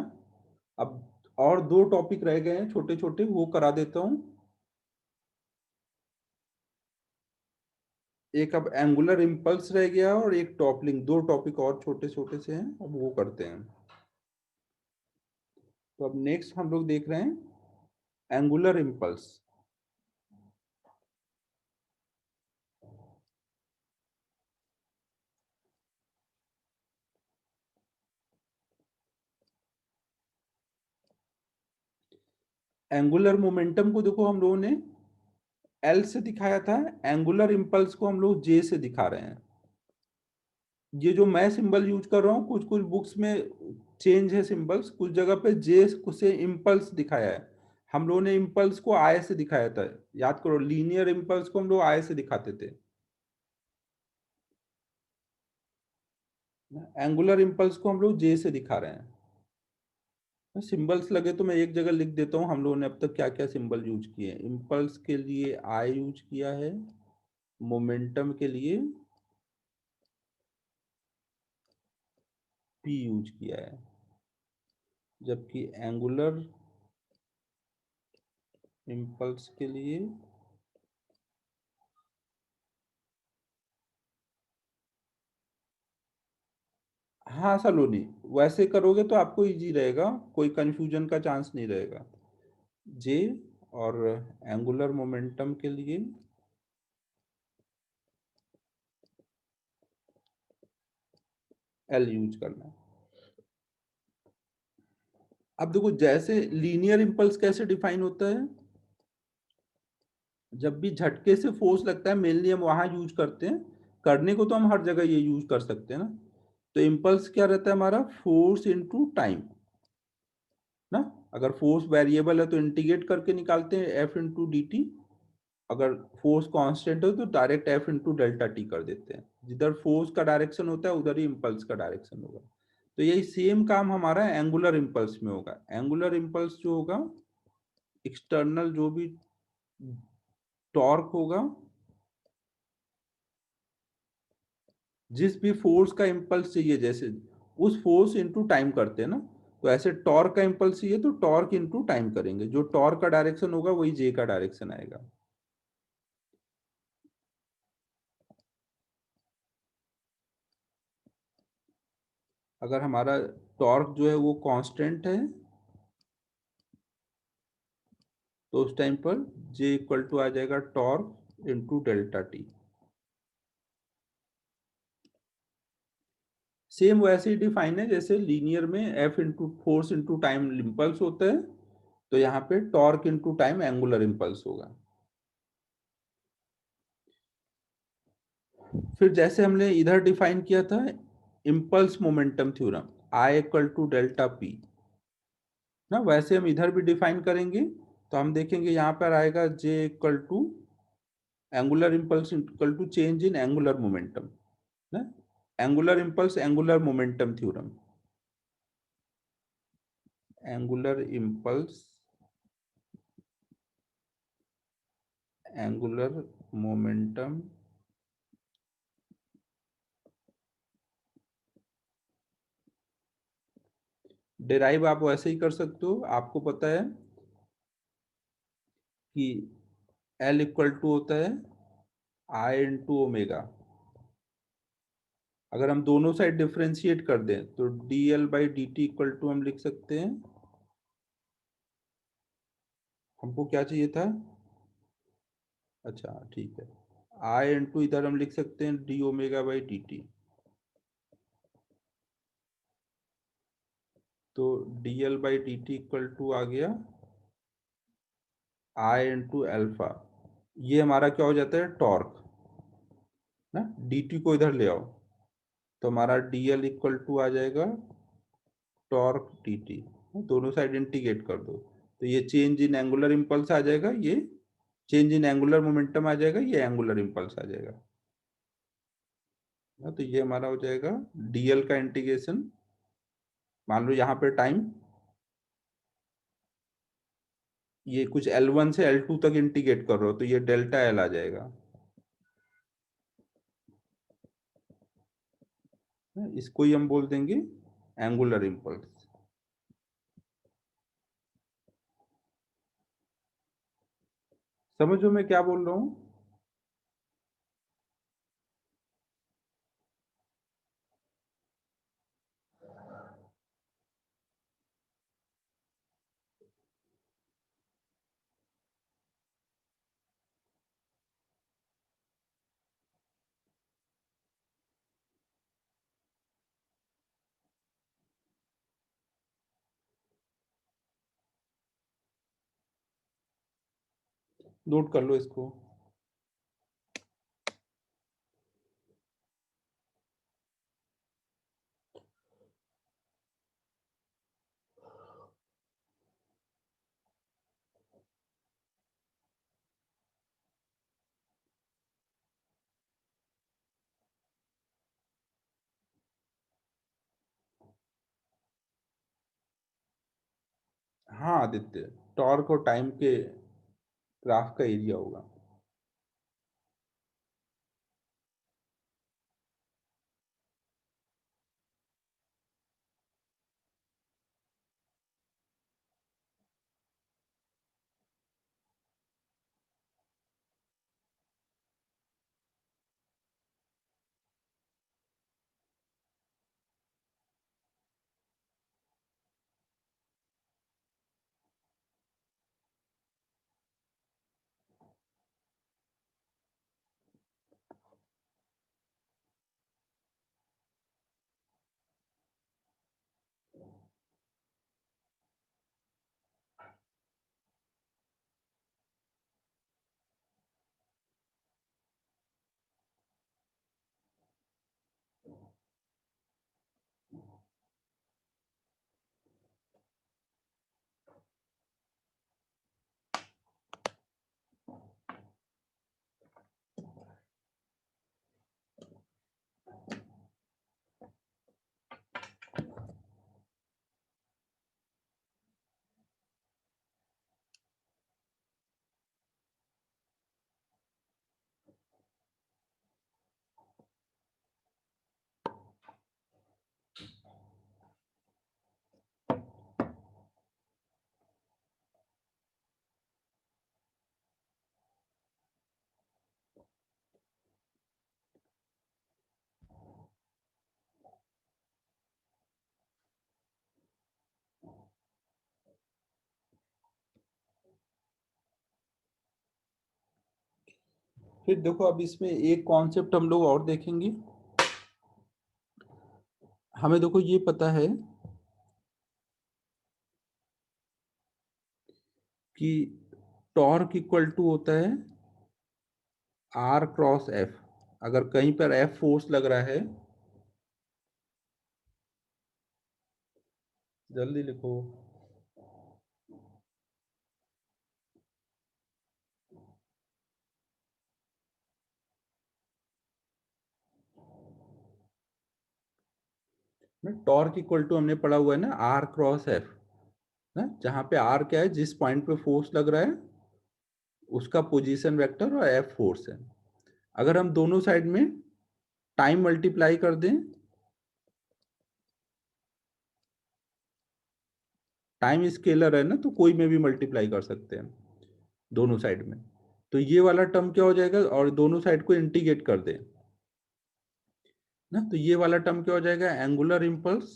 अब और दो टॉपिक रह गए हैं छोटे छोटे, वो करा देता हूँ। एक अब एंगुलर इम्पल्स रह गया और एक टॉपलिंग, दो टॉपिक और छोटे छोटे से हैं, अब वो करते हैं। तो अब नेक्स्ट हम लोग देख रहे हैं एंगुलर इम्पल्स। एंगुलर मोमेंटम को देखो हम लोगों ने एल से दिखाया था, एंगुलर इम्पल्स को हम लोग जे से दिखा रहे हैं। ये जो मैं सिंबल यूज कर रहा हूँ, कुछ कुछ बुक्स में चेंज है सिंबल्स, कुछ जगह पे जे से इम्पल्स दिखाया है। हम लोगों ने इम्पल्स को आई से दिखाया था, याद करो, लीनियर इम्पल्स को हम लोग आई से दिखाते थे, एंगुलर इम्पल्स को हम लोग जे से दिखा रहे हैं। सिंबल्स लगे तो मैं एक जगह लिख देता हूँ हम लोगों ने अब तक क्या क्या सिंबल यूज किए हैं। इम्पल्स के लिए आई यूज किया है, मोमेंटम के लिए पी यूज किया है, जबकि एंगुलर इम्पल्स के लिए हाँ सलोनी, वैसे करोगे तो आपको इजी रहेगा, कोई कंफ्यूजन का चांस नहीं रहेगा। जे और एंगुलर मोमेंटम के लिए एल यूज करना है। अब देखो जैसे लीनियर इम्पल्स कैसे डिफाइन होता है, जब भी झटके से फोर्स लगता है मेनली हम वहां यूज करते हैं, करने को तो हम हर जगह ये यूज कर सकते हैं ना। तो इम्पल्स क्या रहता है हमारा, फोर्स इनटू टाइम ना। अगर फोर्स वेरिएबल है तो इंटीग्रेट करके निकालते हैं एफ इंटू डी टी, अगर फोर्स कांस्टेंट हो तो direct F into delta T कर देते हैं। जिधर फोर्स का डायरेक्शन होता है उधर ही इम्पल्स का डायरेक्शन होगा। तो यही सेम काम हमारा एंगुलर इम्पल्स में होगा। एंगुलर इम्पल्स जो होगा, एक्सटर्नल जो भी टॉर्क होगा, जिस भी फोर्स का इम्पल्स चाहिए, जैसे उस फोर्स इनटू टाइम करते हैं ना, तो ऐसे टॉर्क का इम्पल्स चाहिए तो टॉर्क इनटू टाइम करेंगे, जो टॉर्क का डायरेक्शन होगा वही जे का डायरेक्शन आएगा। अगर हमारा टॉर्क जो है वो कांस्टेंट है तो उस टाइम पर जे इक्वल टू आ जाएगा torque into delta T. Same वैसे ही डिफाइन है जैसे लीनियर में F into force into time impulse होता है, तो यहाँ पे torque into time angular impulse होगा। फिर जैसे हमने इधर डिफाइन किया था impulse momentum theorem, I equal to delta P ना, वैसे हम इधर भी डिफाइन करेंगे। तो हम देखेंगे यहाँ पर आएगा J equal to angular impulse equal to change in angular momentum ना, angular impulse angular momentum theorem, angular impulse angular momentum derive आप वैसे ही कर सकते हो। आपको पता है कि एल इक्वल टू होता है आई इंटू ओमेगा। अगर हम दोनों साइड डिफ्रेंशिएट कर दें तो D L by D T equal to हम लिख सकते हैं, हमको क्या चाहिए था, अच्छा ठीक है, आई इंटू इधर हम लिख सकते हैं d omega by D t. तो D L by D T equal to आ गया आई इंटू एल्फा। ये हमारा क्या हो जाता है टॉर्क ना, डी टी को इधर ले आओ तो हमारा डी एल इक्वल टू आ जाएगा टॉर्क डी टी। दोनों साइड इंटीग्रेट कर दो तो ये चेंज इन एंगुलर इम्पल्स आ जाएगा, ये चेंज इन एंगुलर मोमेंटम आ जाएगा, ये एंगुलर इम्पल्स आ जाएगा ना। तो ये हमारा हो जाएगा डीएल का इंटीग्रेशन, मान लो यहाँ पे टाइम ये कुछ L1 से L2 तक इंटीग्रेट कर रहे हो तो ये डेल्टा एल आ जाएगा। इसको ही हम बोल देंगे एंगुलर इम्पल्स। समझो मैं क्या बोल रहा हूँ। नोट कर लो इसको। हाँ आदित्य, टॉर्क और टाइम के ग्राफ का एरिया होगा। फिर देखो, अब इसमें एक कॉन्सेप्ट हम लोग और देखेंगे। हमें देखो ये पता है कि टॉर्क इक्वल टू होता है आर क्रॉस एफ। अगर कहीं पर एफ फोर्स लग रहा है, जल्दी लिखो। टॉर्क इक्वल टू हमने पढ़ा हुआ है ना आर क्रॉस एफ, ना जहां पे आर क्या है, जिस पॉइंट पे फोर्स लग रहा है उसका पोजीशन वेक्टर, और एफ फोर्स है। अगर हम दोनों साइड में टाइम मल्टीप्लाई कर दें, टाइम स्केलर है ना, तो कोई में भी मल्टीप्लाई कर सकते हैं दोनों साइड में। तो ये वाला टर्म क्या हो जाएगा, और दोनों साइड को इंटीग्रेट कर दें ना, तो ये वाला टर्म क्या हो जाएगा, एंगुलर इम्पल्स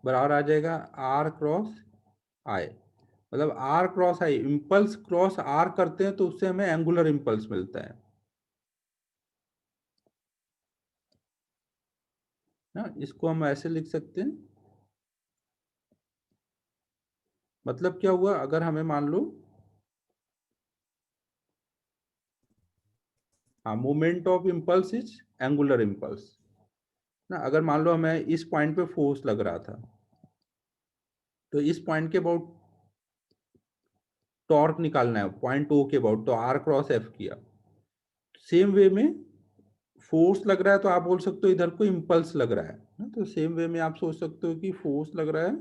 बराबर आ जाएगा आर क्रॉस आई। मतलब R cross I, impulse cross R करते हैं तो उससे हमें एंगुलर इम्पल्स मिलता है ना। इसको हम ऐसे लिख सकते हैं। मतलब क्या हुआ, अगर हमें मान लो, हाँ, moment of impulse is angular impulse ना। अगर मान लो हमें इस पॉइंट पे फोर्स लग रहा था, तो इस पॉइंट के अबाउट टॉर्क निकालना है, पॉइंट ओ के अबाउट, तो आर क्रॉस एफ किया। सेम वे में फोर्स लग रहा है तो आप बोल सकते हो इधर को इम्पल्स लग रहा है ना, तो सेम वे में आप सोच सकते हो कि फोर्स लग रहा है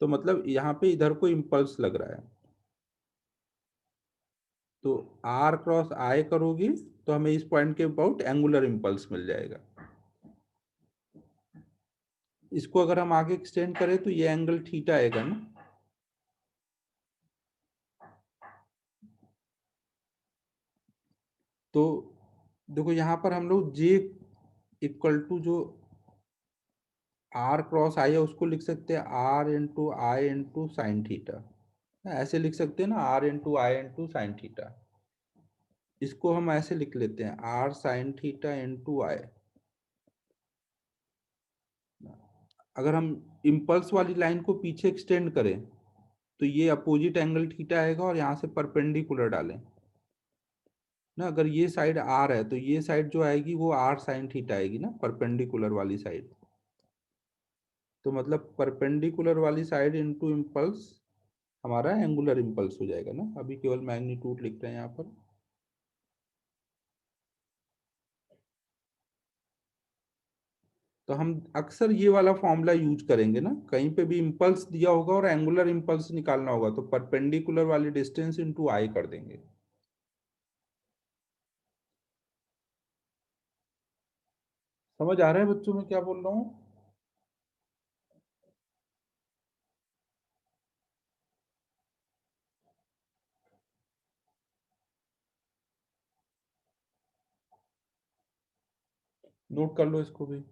तो मतलब यहाँ पे इधर को इम्पल्स लग रहा है। तो आर क्रॉस आई करोगे तो हमें इस पॉइंट के अबाउट एंगुलर इम्पल्स मिल जाएगा। इसको अगर हम आगे एक्सटेंड करें तो ये एंगल थीटा आएगा ना। तो देखो यहाँ पर हम लोग जे इक्वल टू जो आर क्रॉस आई है उसको लिख सकते हैं R into I into sine theta. ऐसे लिख सकते हैं ना, R into I into sine theta. इसको हम ऐसे लिख लेते हैं R sine theta into I. अगर हम इम्पल्स वाली लाइन को पीछे एक्सटेंड करें तो ये अपोजिट एंगल थीटा आएगा, और यहाँ से परपेंडिकुलर डालें ना। अगर ये साइड आर है तो ये साइड जो आएगी वो आर साइन थीटा आएगी ना, परपेंडिकुलर वाली साइड। तो मतलब परपेंडिकुलर वाली साइड इनटू इम्पल्स हमारा एंगुलर इम्पल्स हो जाएगा ना। अभी केवल मैग्नीट्यूड लिख रहे हैं यहाँ पर। तो हम अक्सर ये वाला फॉर्मूला यूज करेंगे ना, कहीं पे भी इम्पल्स दिया होगा और एंगुलर इम्पल्स निकालना होगा तो परपेंडिकुलर वाली डिस्टेंस इनटू आई कर देंगे। समझ आ रहा है बच्चों में क्या बोल रहा हूँ? नोट कर लो इसको भी।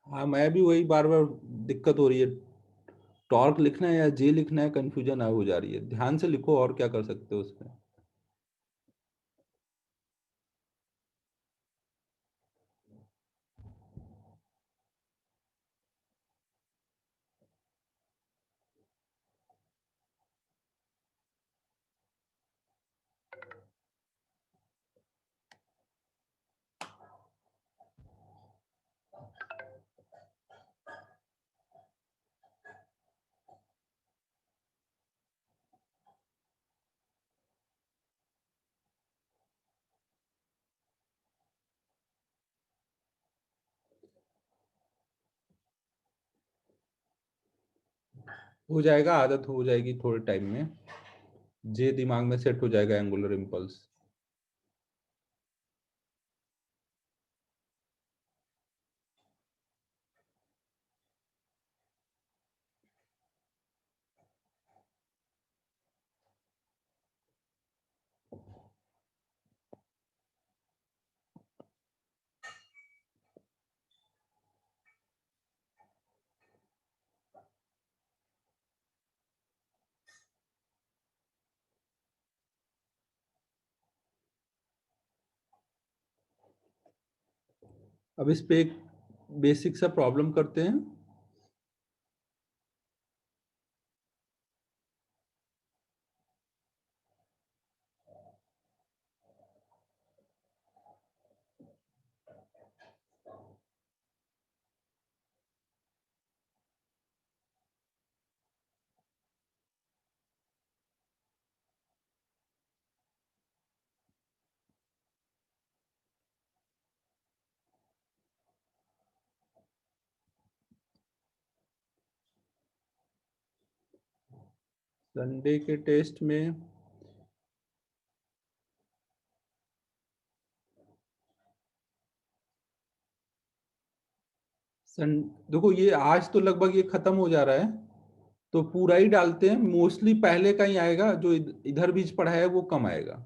हाँ, मैं भी वही बार बार दिक्कत हो रही है, टॉर्क लिखना है या जे लिखना है, कंफ्यूजन हो जा रही है। ध्यान से लिखो, और क्या कर सकते हो उसमें। हो जाएगा, आदत हो जाएगी थोड़े टाइम में, जे दिमाग में सेट हो जाएगा एंगुलर इम्पल्स। अब इस पे एक बेसिक सा प्रॉब्लम करते हैं। संडे के टेस्ट में सन देखो, ये आज तो लगभग ये खत्म हो जा रहा है, तो पूरा ही डालते हैं। मोस्टली पहले का ही आएगा, जो इधर बीच पढ़ा है वो कम आएगा।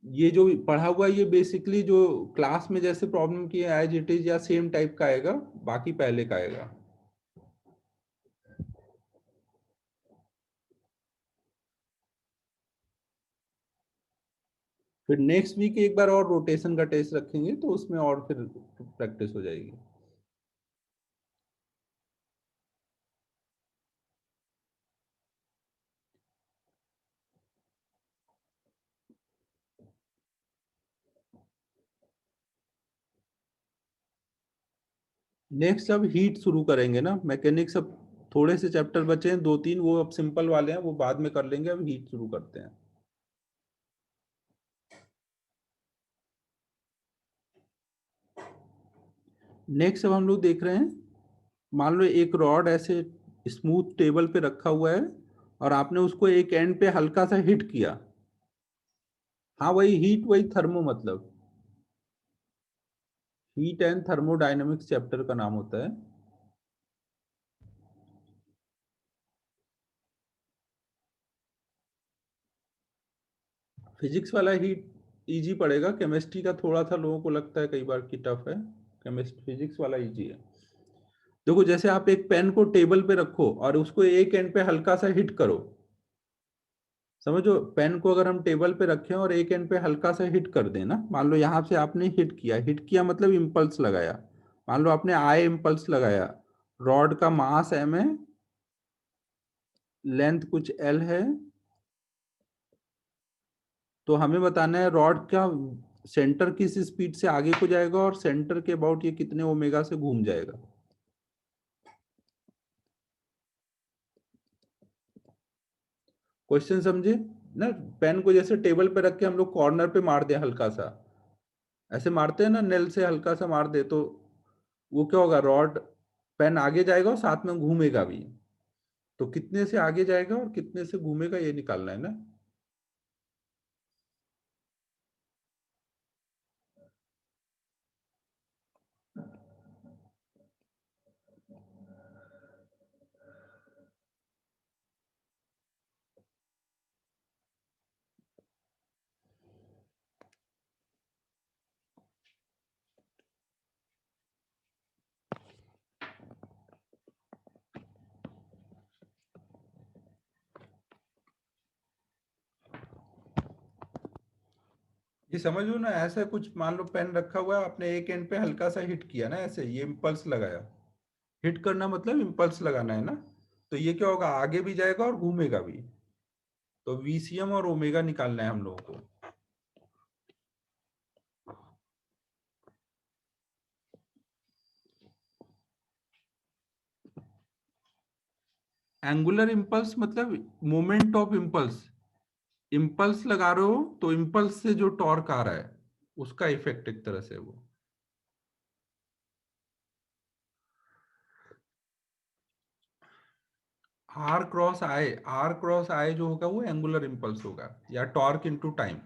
ये जो पढ़ा हुआ है ये बेसिकली जो क्लास में जैसे प्रॉब्लम की है एज इट इज या सेम टाइप का आएगा, बाकी पहले का आएगा। फिर नेक्स्ट वीक एक बार और रोटेशन का टेस्ट रखेंगे तो उसमें और फिर प्रैक्टिस हो जाएगी। नेक्स्ट अब हीट शुरू करेंगे ना, मैकेनिक्स अब थोड़े से चैप्टर बचे हैं, दो तीन, वो अब सिंपल वाले हैं, वो बाद में कर लेंगे। अब हीट शुरू करते हैं। नेक्स्ट अब हम लोग देख रहे हैं, मान लो एक रॉड ऐसे स्मूथ टेबल पे रखा हुआ है और आपने उसको एक एंड पे हल्का सा हिट किया। हाँ, वही हीट, वही थर्मो, मतलब हीट एंड थर्मोडायनेमिक्स चैप्टर का नाम होता है। फिजिक्स वाला ही इजी पड़ेगा, केमिस्ट्री का थोड़ा सा लोगों को लगता है कई बार कि टफ है। केमिस्ट्री फिजिक्स वाला इजी है। देखो जैसे आप एक पेन को टेबल पे रखो और उसको एक एंड पे हल्का सा हिट करो, समझो पेन को अगर हम टेबल पे रखें और एक एंड पे हल्का सा हिट कर दें ना, मान लो यहां से आपने हिट किया मतलब इम्पल्स लगाया, मान लो आपने आई इम्पल्स लगाया, रॉड का मास एम है, लेंथ कुछ एल है, तो हमें बताना है रॉड का सेंटर किस स्पीड से आगे को जाएगा और सेंटर के अबाउट ये कितने ओमेगा से घूम जाएगा। क्वेश्चन समझे ना? पेन को जैसे टेबल पे रख के हम लोग कॉर्नर पे मार दे, हल्का सा ऐसे मारते हैं ना, नेल से हल्का सा मार दे, तो वो क्या होगा, रॉड पेन आगे जाएगा और साथ में घूमेगा भी। तो कितने से आगे जाएगा और कितने से घूमेगा ये निकालना है ना। ये समझ लो ना, ऐसा कुछ मान लो पेन रखा हुआ है, आपने एक एंड पे हल्का सा हिट किया ना, ऐसे ये इम्पल्स लगाया, हिट करना मतलब इम्पल्स लगाना है ना, तो ये क्या होगा, आगे भी जाएगा और घूमेगा भी। तो वीसीएम और ओमेगा निकालना है हम लोगों को। एंगुलर इम्पल्स मतलब मोमेंट ऑफ इम्पल्स, इम्पल्स लगा रहे हो तो इम्पल्स से जो टॉर्क आ रहा है उसका इफेक्ट एक तरह से वो। आर क्रॉस आई जो होगा वो एंगुलर इम्पल्स होगा, या torque into time.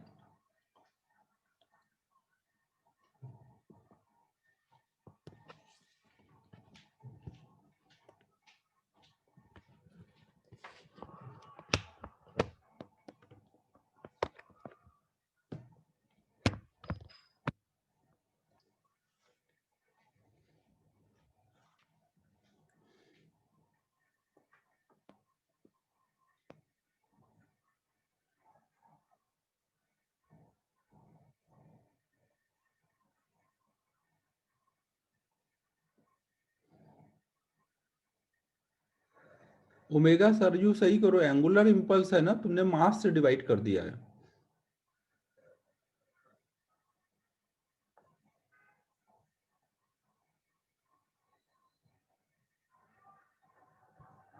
Omega Saryu सही करो, एंगुलर इम्पल्स है ना, तुमने मास से डिवाइड कर दिया है।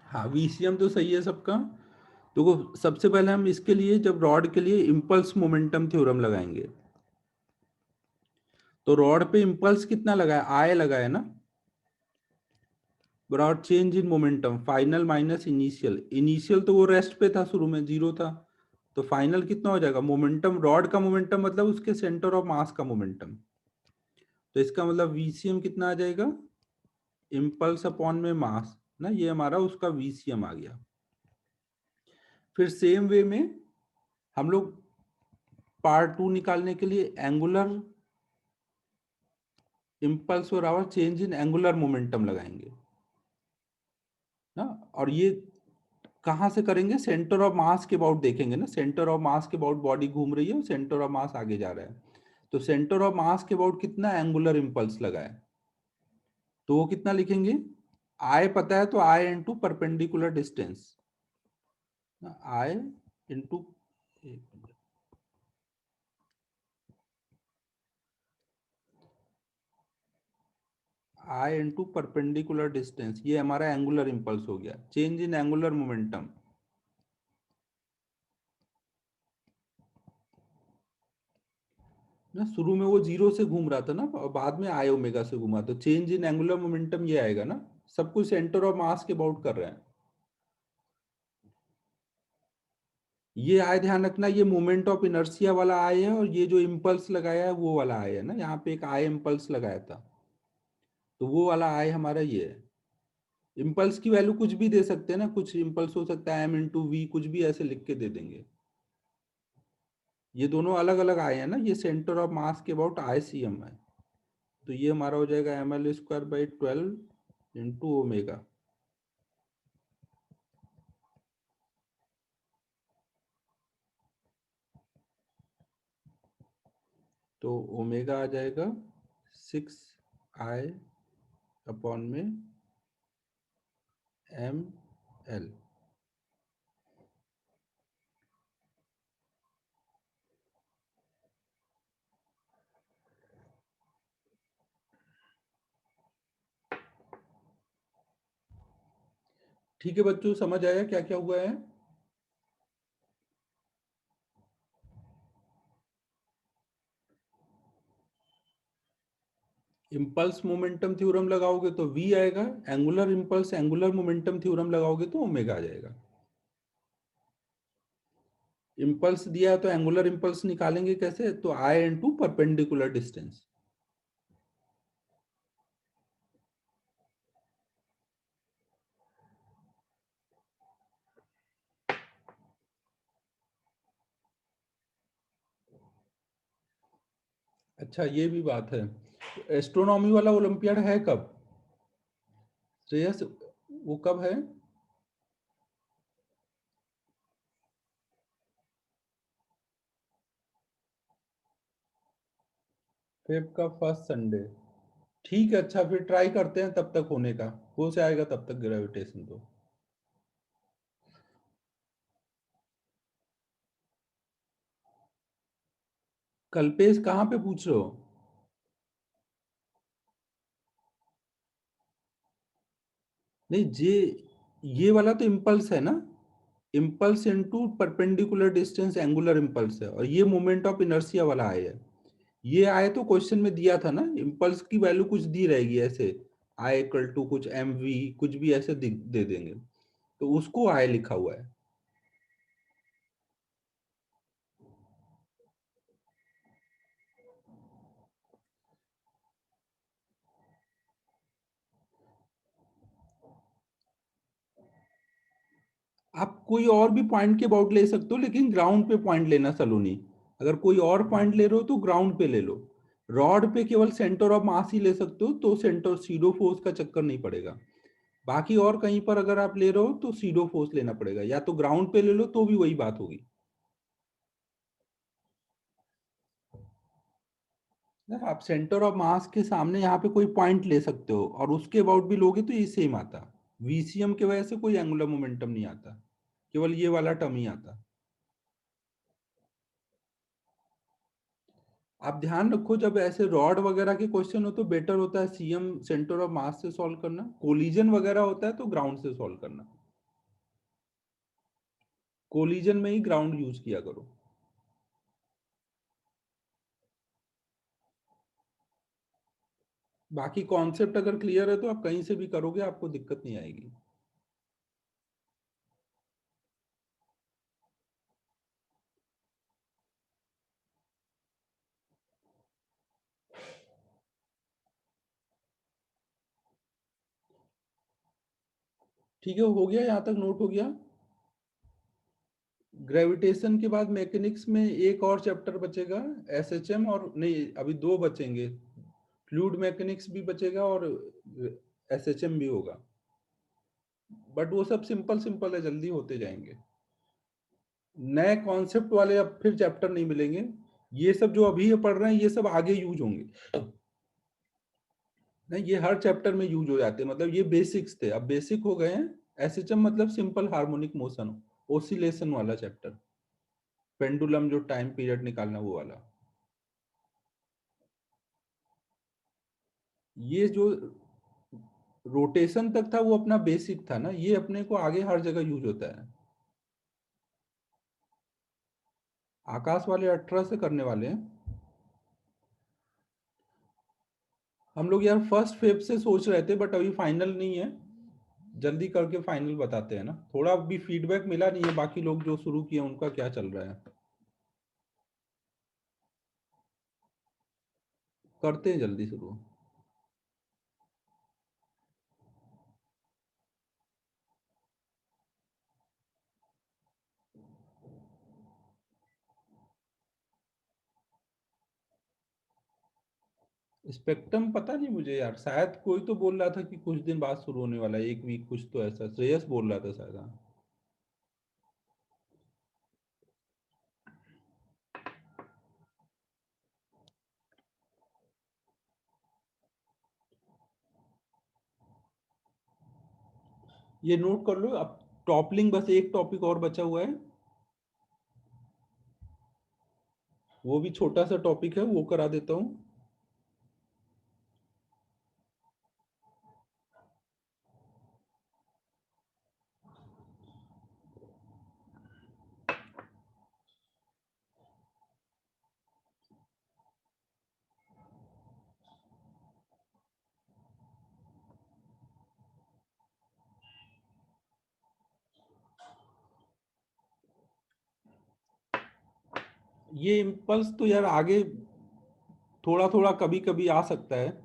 हाँ वीसीएम तो सही है सबका। तो सबसे पहले हम इसके लिए जब रॉड के लिए इम्पल्स मोमेंटम थ्योरम लगाएंगे, तो रॉड पे इम्पल्स कितना लगाया, आय लगाया ना, बराबर change in momentum final minus initial, initial तो वो रेस्ट पे था, शुरू में जीरो था, तो फाइनल कितना हो जाएगा, मोमेंटम रॉड का मोमेंटम मतलब उसके सेंटर ऑफ मास का मोमेंटम, तो इसका मतलब वीसीएम कितना आ जाएगा, इम्पल्स अपॉन में मास ना, ये हमारा उसका वीसीएम आ गया। फिर सेम वे में हम लोग पार्ट टू निकालने के लिए एंगुलर इम्पल्स और our change in angular momentum लगाएंगे ना, और ये कहाँ से करेंगे, सेंटर ऑफ मास के अबाउट देखेंगे ना, सेंटर ऑफ मास के अबाउट बॉडी घूम रही है और सेंटर ऑफ मास आगे जा रहा है, तो सेंटर ऑफ मास के अबाउट कितना एंगुलर इम्पल्स लगा है, तो वो कितना लिखेंगे, आई पता है तो आई into perpendicular distance, I into I into perpendicular distance, ये हमारा एंगुलर इम्पल्स हो गया, चेंज इन एंगुलर मोमेंटम ना, शुरू में वो जीरो से घूम रहा था ना और बाद में आई ओमेगा से घूमा, तो चेंज इन एंगुलर मोमेंटम ये आएगा ना, सब कुछ सेंटर ऑफ मास के अबाउट कर रहे हैं। ये आय ध्यान रखना, ये मोमेंट ऑफ इनर्शिया वाला आय है, और ये जो इम्पल्स लगाया है वो वाला आय है ना, यहाँ पे एक आय इम्पल्स लगाया था, तो वो वाला आय हमारा ये है। इम्पल्स की वैल्यू कुछ भी दे सकते हैं ना, कुछ इम्पल्स हो सकता है एम इंटू वी, कुछ भी ऐसे लिख के दे देंगे। ये दोनों अलग अलग आए हैं ना, ये सेंटर ऑफ मास के अबाउट ICM है, तो ये हमारा हो जाएगा ml²/12 इंटू ओमेगा। तो ओमेगा आ जाएगा 6I/ml। ठीक है बच्चों, समझ आया क्या क्या हुआ है? इम्पल्स मोमेंटम थ्योरम लगाओगे तो V आएगा, angular impulse angular momentum theorem लगाओगे तो ओमेगा आ जाएगा। इम्पल्स दिया है तो एंगुलर इम्पल्स निकालेंगे कैसे? तो I इंटू परपेंडिकुलर डिस्टेंस। अच्छा ये भी बात है, एस्ट्रोनॉमी वाला ओलंपियाड है कब श्रेयस, वो कब है? फेब का फर्स्ट संडे। ठीक है, अच्छा फिर ट्राई करते हैं तब तक होने का, हो से आएगा तब तक ग्रेविटेशन तो। कल्पेश कहाँ पे पूछ रहे हो? नहीं ये वाला तो इम्पल्स है ना, impulse into perpendicular distance angular impulse है, और ये मोमेंट ऑफ इनर्शिया वाला आया है। ये आए तो क्वेश्चन में दिया था ना, इम्पल्स की वैल्यू कुछ दी रहेगी ऐसे, I = कुछ mv कुछ भी ऐसे दे देंगे, तो उसको I लिखा हुआ है। आप कोई और भी पॉइंट के अबाउट ले सकते हो, लेकिन ग्राउंड पे पॉइंट लेना सलोनी। अगर कोई और पॉइंट ले रहे हो तो ग्राउंड पे ले लो। रॉड पे केवल सेंटर ऑफ मास ही ले सकते हो, तो सेंटर सीडो फोर्स का चक्कर नहीं पड़ेगा। बाकी और कहीं पर अगर आप ले रहे हो तो सीडो फोर्स लेना पड़ेगा, या तो ग्राउंड पे ले लो तो भी वही बात होगी। आप सेंटर ऑफ मास के सामने यहाँ पे कोई पॉइंट ले सकते हो, और उसके अबाउट भी लोगे तो ये सेम आता। VCM की वजह से कोई एंगुलर मोमेंटम नहीं आता, केवल ये वाला टर्म ही आता। आप ध्यान रखो, जब ऐसे रॉड वगैरह के क्वेश्चन हो तो बेटर होता है CM सेंटर ऑफ मास से सॉल्व करना, कोलिजन वगैरह होता है तो ग्राउंड से सॉल्व करना। कोलिजन में ही ग्राउंड यूज किया करो। बाकी कॉन्सेप्ट अगर क्लियर है तो आप कहीं से भी करोगे, आपको दिक्कत नहीं आएगी। ठीक है, हो गया, यहाँ तक नोट हो गया। ग्रेविटेशन के बाद मैकेनिक्स में एक और चैप्टर बचेगा, SHM, और नहीं अभी दो बचेंगे, फ्लूइड मैकेनिक्स भी बचेगा और SHM भी होगा, बट वो सब सिंपल सिंपल है, जल्दी होते जाएंगे। नए कॉन्सेप्ट वाले अब फिर चैप्टर नहीं मिलेंगे, ये सब जो अभी ये पढ़ रहे हैं ये सब आगे यूज होंगे। नहीं, ये हर चैप्टर में यूज हो जाते हैं, मतलब ये बेसिक्स थे, अब बेसिक हो गए हैं। SHM मतलब सिंपल हार्मोनिक मोशन, ओसिलेशन वाला चैप्टर, पेंडुलम जो टाइम पीरियड निकालना वो वाला। ये जो रोटेशन तक था वो अपना बेसिक था ना, ये अपने को आगे हर जगह यूज होता है। आकाश वाले 18 से करने वाले हैं हम लोग यार, फर्स्ट फेब से सोच रहे थे बट अभी फाइनल नहीं है, जल्दी करके फाइनल बताते हैं ना, थोड़ा भी फीडबैक मिला नहीं है बाकी लोग जो शुरू किए उनका क्या चल रहा है, करते हैं जल्दी शुरू। स्पेक्ट्रम पता नहीं मुझे यार, शायद कोई तो बोल रहा था कि कुछ दिन बाद शुरू होने वाला है, 1 वीक कुछ तो ऐसा श्रेयस बोल रहा था शायद। हाँ। ये नोट कर लो अब। टॉप लिंक बस एक टॉपिक और बचा हुआ है, वो भी छोटा सा टॉपिक है, वो करा देता हूँ। ये इम्पल्स तो यार आगे थोड़ा थोड़ा कभी कभी आ सकता है।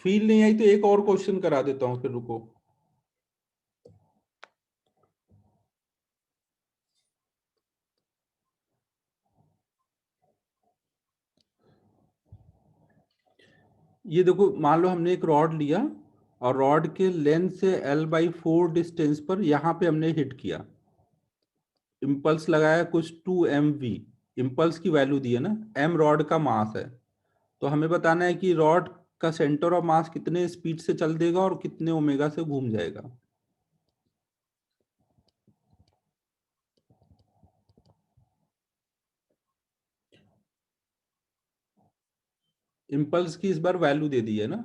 फील नहीं आई तो एक और क्वेश्चन करा देता हूँ, फिर रुको। ये देखो, मान लो हमने एक रॉड लिया और रॉड के लेंथ से L/4 डिस्टेंस पर यहाँ पे हमने हिट किया, इम्पल्स लगाया कुछ 2 MV, इम्पल्स की वैल्यू दी है ना, m रॉड का मास है। तो हमें बताना है कि रॉड का सेंटर ऑफ मास कितने स्पीड से चल देगा और कितने ओमेगा से घूम जाएगा। इम्पल्स की इस बार वैल्यू दे दी है ना।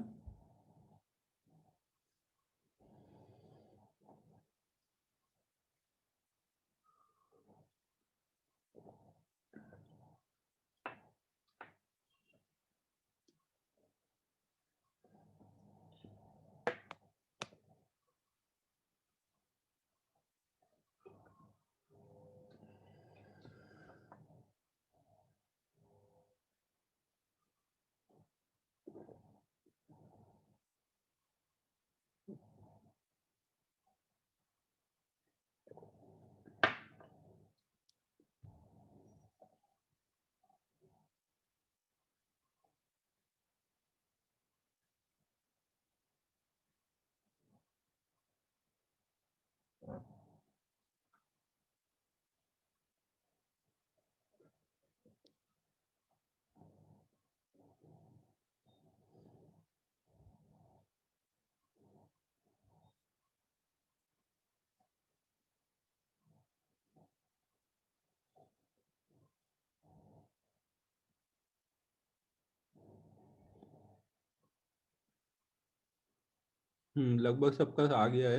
लगभग सबका आ गया है।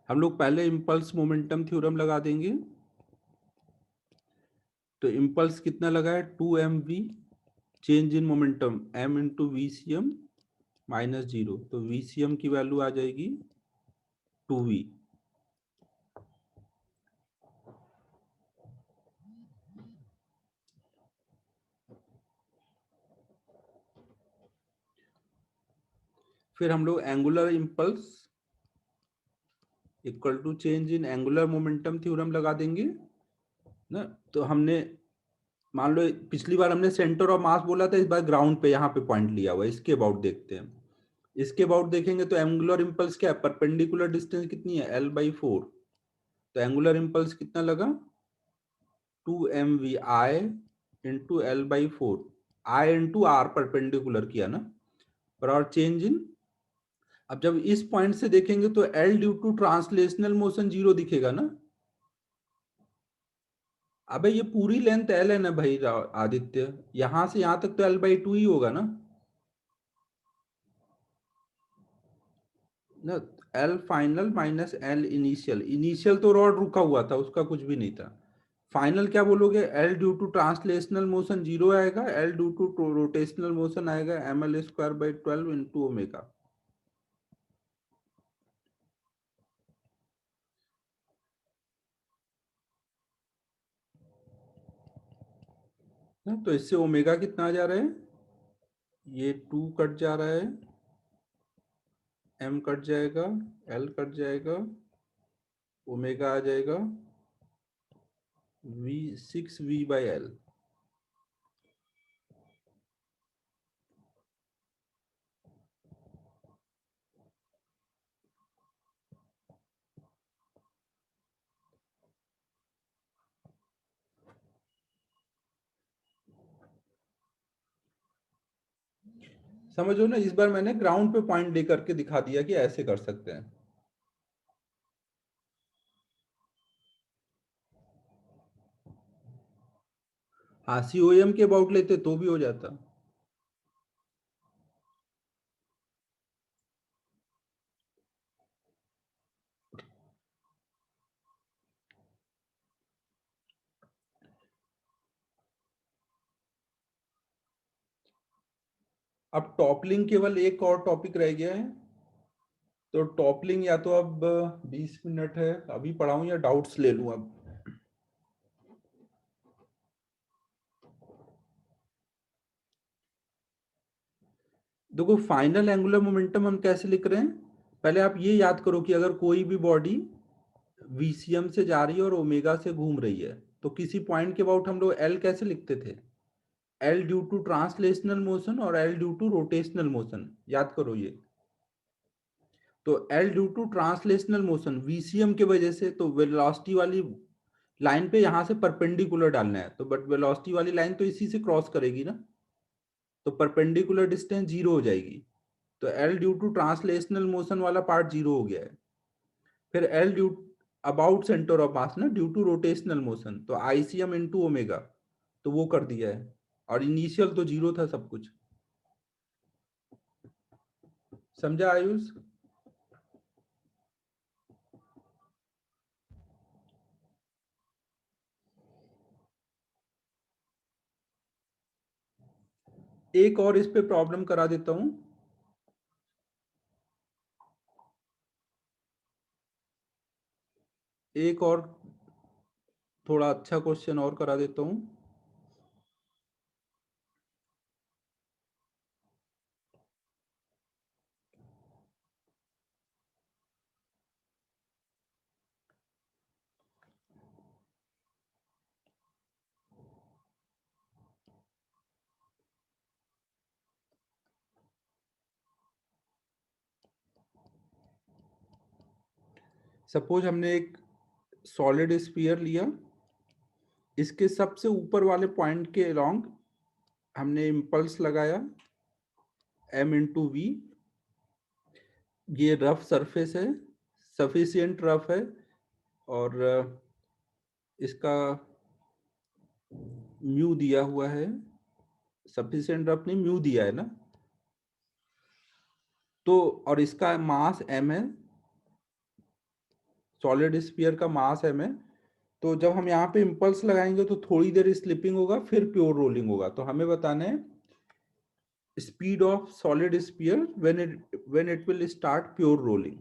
हम लोग पहले इम्पल्स मोमेंटम थ्योरम लगा देंगे। तो इम्पल्स कितना लगा है, 2 MV, change in momentum m into VCM minus 0, तो VCM की वैल्यू आ जाएगी 2V। फिर हम लोग angular impulse equal to change in angular momentum theorem लगा देंगे ना। तो हमने मान लो पिछली बार हमने सेंटर ऑफ मास बोला था, इस बार ग्राउंड पे यहाँ पे पॉइंट लिया हुआ है। इसके अबाउट देखते हैं। इसके अबाउट देखेंगे तो एंगुलर इम्पल्स क्या है, परपेंडिकुलर डिस्टेंस कितनी है, L/4। तो एंगुलर इम्पल्स कितना लगा, 2 MV I into L/4, I into R perpendicular किया ना, और चेंज इन। अब जब इस पॉइंट से देखेंगे तो L due to translational motion 0 दिखेगा ना। अबे ये पूरी लेंथ L है ना भाई आदित्य, यहां से यहां तक तो L/2 ही होगा ना। ना, L final minus L initial, initial तो रॉड रुका हुआ था, उसका कुछ भी नहीं था। फाइनल क्या बोलोगे? L due to translational motion 0 आएगा, L due to rotational motion आएगा ml²/12 इंटू ओमेगा। तो इससे ओमेगा कितना आ जा रहा है? ये 2 कट जा रहा है, m कट जाएगा, l कट जाएगा, ओमेगा आ जाएगा v/L। समझो ना, इस बार मैंने ग्राउंड पे पॉइंट दे करके दिखा दिया कि ऐसे कर सकते हैं। हाँ, COM के अबाउट लेते तो भी हो जाता। अब टॉपलिंग केवल एक और टॉपिक रह गया है। तो टॉपलिंग या तो अब 20 मिनट है, अभी पढ़ाऊं या डाउट्स ले लूं अब? देखो, फाइनल एंगुलर मोमेंटम हम कैसे लिख रहे हैं? पहले आप ये याद करो कि अगर कोई भी बॉडी VCM से जा रही है और ओमेगा से घूम रही है, तो किसी पॉइंट के अबाउट हम लोग L कैसे लिखते थे? L due to translational motion और L due to rotational motion, याद करो ये। तो L due to translational motion VCM की वजह से, तो वेलोसिटी वाली लाइन पे यहां से परपेंडिकुलर डालना है, तो बट वेलोसिटी वाली लाइन तो इसी से क्रॉस करेगी ना, तो परपेंडिकुलर डिस्टेंस 0 हो जाएगी। तो L due to translational motion वाला पार्ट 0 हो गया है। फिर L due about centre of mass ना, ड्यू टू रोटेशनल मोशन, तो ICM इंटू ओमेगा, तो वो कर दिया है। और इनिशियल तो 0 था सब कुछ। समझा आयुष? एक और इस पे प्रॉब्लम करा देता हूं। एक और थोड़ा अच्छा क्वेश्चन और करा देता हूं। सपोज हमने एक सॉलिड स्फीयर लिया, इसके सबसे ऊपर वाले पॉइंट के अलोंग हमने इम्पल्स लगाया m इंटू वी। ये रफ सरफेस है, सफिशियंट रफ है, और इसका म्यू दिया हुआ है। सफिशियंट रफ नहीं, म्यू दिया है ना। तो और इसका मास m है, सॉलिड स्फीयर का मास m है। तो जब हम यहाँ पे इम्पल्स लगाएंगे तो थोड़ी देर स्लिपिंग होगा, फिर प्योर रोलिंग होगा। तो हमें बताना है speed of solid sphere when it will start pure rolling.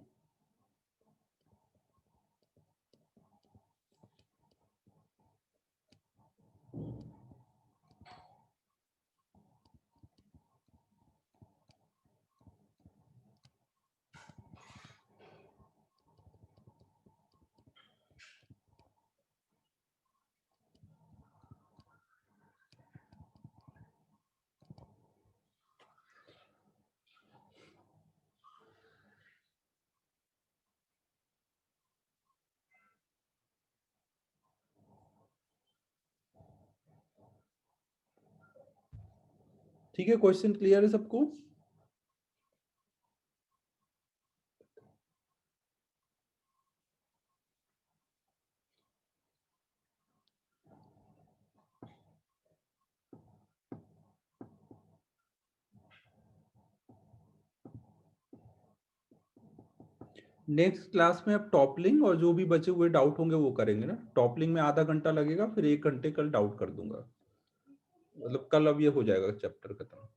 ठीक है, क्वेश्चन क्लियर है सबको? नेक्स्ट क्लास में अब टॉपलिंग और जो भी बचे हुए डाउट होंगे वो करेंगे ना। टॉपलिंग में आधा घंटा लगेगा, फिर 1 घंटे कल डाउट कर दूंगा। मतलब कल अब ये हो जाएगा चैप्टर खत्म।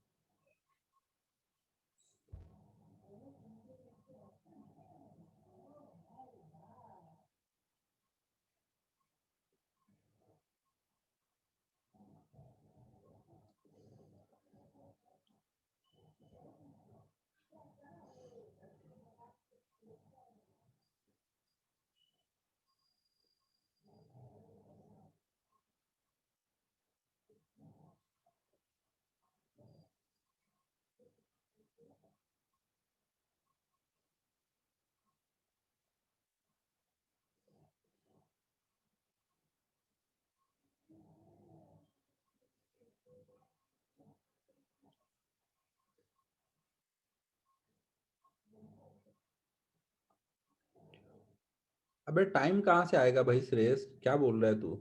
अबे टाइम कहाँ से आएगा भाई श्रेयस, क्या बोल रहा है तू?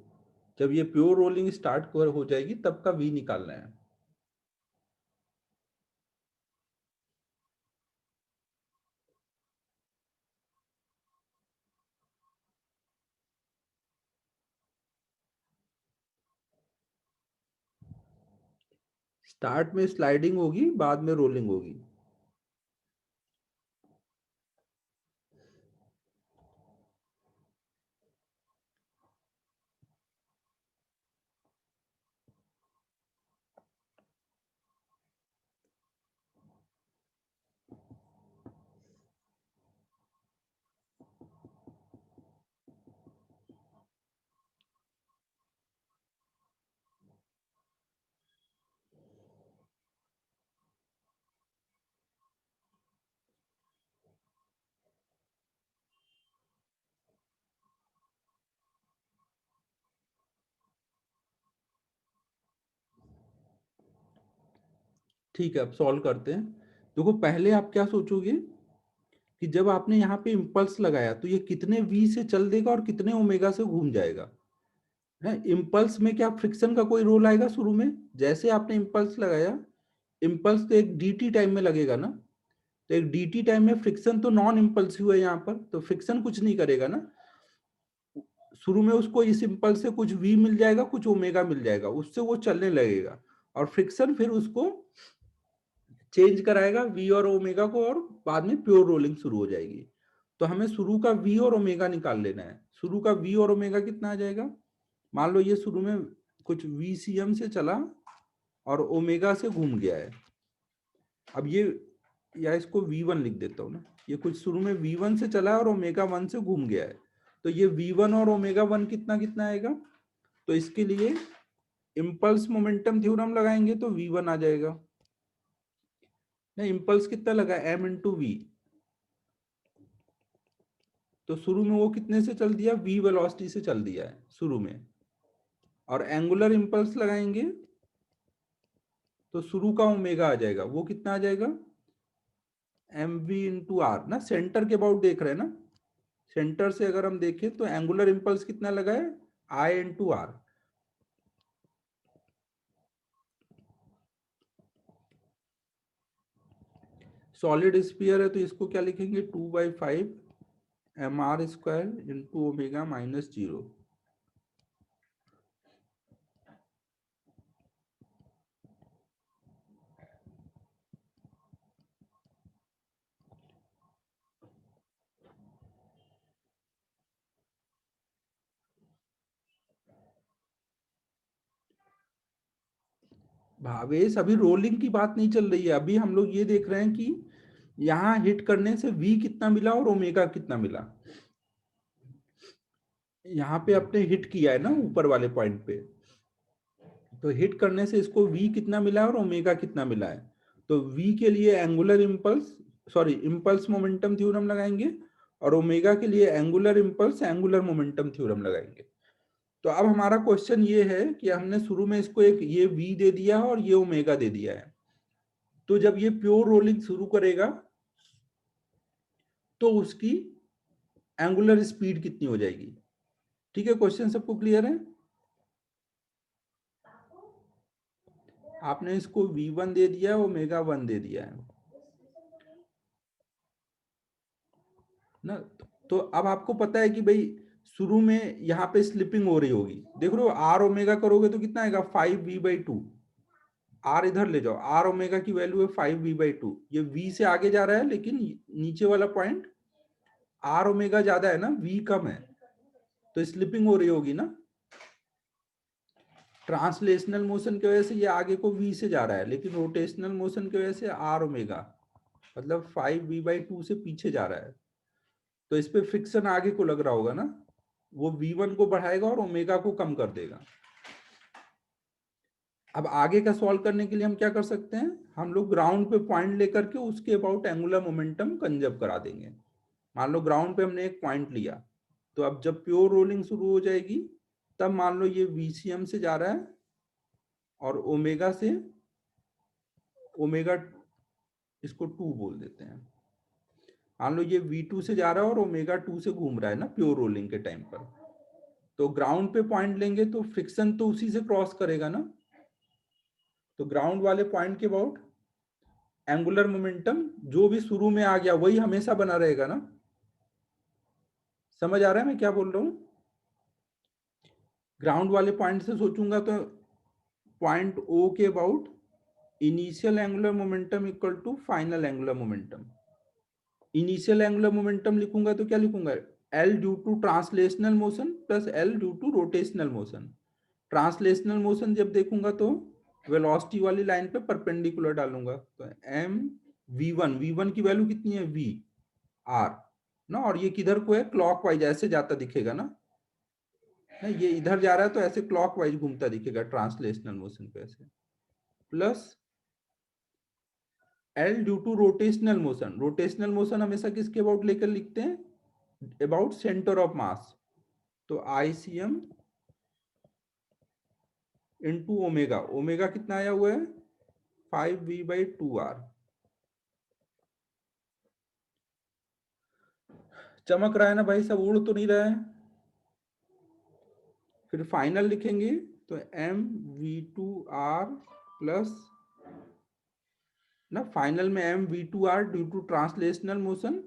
जब ये प्योर रोलिंग स्टार्ट हो जाएगी तब का वी निकालना है। स्टार्ट में स्लाइडिंग होगी, बाद में रोलिंग होगी। ठीक है, अब सॉल्व करते हैं। देखो पहले आप क्या सोचोगे कि जब आपने यहाँ पे इम्पल्स लगाया तो ये कितने वी से चल देगा और कितने ओमेगा से घूम जाएगा। है इम्पल्स में क्या फ्रिक्शन का कोई रोल आएगा शुरू में? जैसे आपने इम्पल्स लगाया, इम्पल्स तो एक dt टाइम में लगेगा ना। तो एक dt टाइम में फ्रिक्शन तो नॉन इम्पल्सिव है यहाँ पर, तो फ्रिक्शन कुछ नहीं करेगा ना। शुरू में उसको इस इम्पल्स से कुछ v मिल जाएगा, कुछ ओमेगा मिल जाएगा, उससे वो चलने लगेगा। और फ्रिक्शन फिर उसको चेंज कराएगा v और ओमेगा को, और बाद में प्योर रोलिंग शुरू हो जाएगी। तो हमें शुरू का v और ओमेगा निकाल लेना है। शुरू का v और ओमेगा कितना आ जाएगा? मान लो ये शुरू में कुछ vcm से चला और ओमेगा से घूम गया है। अब ये, या इसको v1 लिख देता हूं ना। ये कुछ शुरू में v1 से चला और ओमेगा 1 से घूम गया है। तो ये v1 और ओमेगा 1 कितना कितना आएगा? तो इसके लिए इम्पल्स मोमेंटम थ्योरम लगाएंगे तो v1 आ जाएगा। नहीं, इम्पल्स कितना लगा? m into V. तो शुरू में वो कितने से चल दिया? v वेलोसिटी से चल दिया है शुरू में। और एंगुलर इम्पल्स लगाएंगे तो शुरू का ओमेगा आ जाएगा, वो कितना आ जाएगा? एम वी इंटू आर ना। सेंटर के अबाउट देख रहे हैं ना। सेंटर से अगर हम देखें तो एंगुलर इम्पल्स कितना लगा है? आई इंटू आर। सॉलिड स्फीयर है तो इसको क्या लिखेंगे? 2/5 mr² into omega minus 0। Bhavesh अभी रोलिंग की बात नहीं चल रही है, अभी हम लोग ये देख रहे हैं कि यहाँ हिट करने से v कितना मिला और ओमेगा कितना मिला। यहाँ पे अपने हिट किया है ना ऊपर वाले पॉइंट पे, तो हिट करने से इसको v कितना मिला है और ओमेगा कितना मिला है। तो v के लिए angular impulse, sorry impulse momentum theorem लगाएंगे, और ओमेगा के लिए angular impulse angular momentum theorem लगाएंगे। तो अब हमारा क्वेश्चन ये है कि हमने शुरू में इसको एक ये v दे दिया है और ये ओमेगा दे दिया है। तो जब ये प्योर रोलिंग शुरू करेगा तो उसकी एंगुलर स्पीड कितनी हो जाएगी? ठीक है, क्वेश्चन सबको क्लियर है? आपने इसको v1 दे दिया, ओमेगा 1 दे दिया है। ना। तो अब आपको पता है कि भाई शुरू में यहाँ पे स्लिपिंग हो रही होगी, देख रहे हो, आर ओमेगा करोगे तो कितना आएगा 5v/2। आर इधर ले जाओ, आर ओमेगा की वैल्यू है 5v/2, ये वी से आगे जा रहा है लेकिन नीचे वाला पॉइंट आर ओमेगा ज्यादा है ना, वी कम है, तो स्लिपिंग हो रही होगी ना। ट्रांसलेशनल मोशन की वजह से ये आगे को वी से जा रहा है, लेकिन रोटेशनल मोशन की वजह से आर ओमेगा मतलब 5v/2 से पीछे जा रहा है, तो इस पे फ्रिक्शन आगे को लग रहा होगा ना, वो v1 को बढ़ाएगा और ओमेगा को कम कर देगा। अब आगे का सॉल्व करने के लिए हम क्या कर सकते हैं, हम लोग ग्राउंड पे पॉइंट लेकर के उसके अबाउट एंगुलर मोमेंटम कंजर्व करा देंगे। मान लो ग्राउंड पे हमने एक पॉइंट लिया, तो अब जब प्योर रोलिंग शुरू हो जाएगी तब मान लो ये VCM से जा रहा है और ओमेगा से, ओमेगा इसको 2 बोल देते हैं, मान लो ये V2 से जा रहा है और ओमेगा 2 से घूम रहा है ना प्योर रोलिंग के टाइम पर, तो ग्राउंड पे पॉइंट लेंगे तो फ्रिक्शन तो उसी से क्रॉस करेगा ना, तो ग्राउंड वाले पॉइंट के अबाउट एंगुलर मोमेंटम जो भी शुरू में आ गया वही हमेशा बना रहेगा ना। समझ आ रहा है मैं क्या बोल रहा हूं। ग्राउंड वाले पॉइंट से सोचूंगा तो पॉइंट ओ के about initial angular momentum equal to final angular momentum. Initial angular momentum लिखूंगा तो क्या लिखूंगा, L due to translational motion plus L due to rotational motion. Translational motion जब देखूंगा तो वेलोसिटी वाली लाइन पे परपेंडिकुलर डालूंगा, तो एम वी वन की वैल्यू कितनी है, वी आर ना, और ये किधर को है, क्लॉकवाइज ऐसे जाता दिखेगा ना, ये इधर जा रहा है तो ऐसे क्लॉकवाइज घूमता दिखेगा ट्रांसलेशनल मोशन पे ऐसे, plus L due to rotational motion. Rotational motion हमेशा किसके अबाउट लेकर लिखते हैं, अबाउट सेंटर ऑफ मास, तो ICM इंटू ओमेगा, ओमेगा कितना आया हुआ है 5v/2r। चमक रहा है ना भाई, सब उड़ तो नहीं रहा है। फिर फाइनल लिखेंगे तो mv/2r प्लस ना, फाइनल में mv/2r due to translational motion.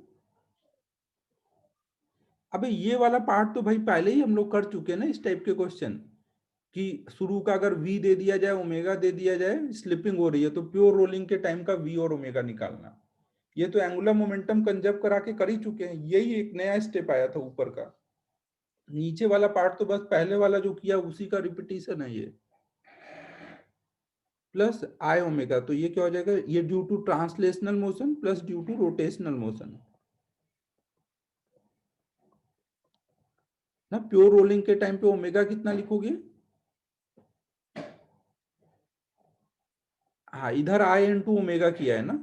अबे ये वाला पार्ट तो भाई पहले ही हम लोग कर चुके हैं ना इस टाइप के क्वेश्चन, कि शुरू का अगर v दे दिया जाए, ओमेगा दे दिया जाए, स्लिपिंग हो रही है तो प्योर रोलिंग के टाइम का v और ओमेगा निकालना। ये तो एंगुलर मोमेंटम कंजर्व करा के कर ही चुके हैं, यही एक नया स्टेप आया था ऊपर का। नीचे वाला पार्ट तो बस पहले वाला जो किया उसी का रिपीटिशन है ये, प्लस आई ओमेगा, तो ये क्या हो जाएगा, ये due to translational motion plus due to rotational motion ना। प्योर रोलिंग के टाइम पे ओमेगा कितना लिखोगे, हाँ इधर आई इंटू ओमेगा किया है ना।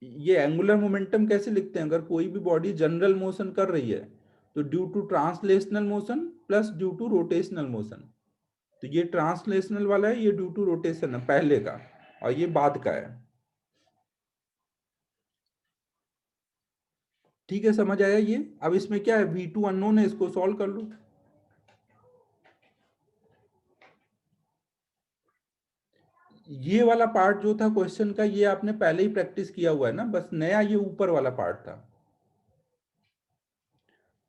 ये एंगुलर मोमेंटम कैसे लिखते हैं, अगर कोई भी बॉडी जनरल मोशन कर रही है तो due to translational motion plus due to rotational motion, तो ये ट्रांसलेशनल वाला है, ये ड्यू टू रोटेशन है पहले का, और ये बाद का है। ठीक है, समझ आया ये। अब इसमें क्या है, V2 अननोन है, इसको सॉल्व कर लो। ये वाला पार्ट जो था क्वेश्चन का, ये आपने पहले ही प्रैक्टिस किया हुआ है ना, बस नया ये ऊपर वाला पार्ट था।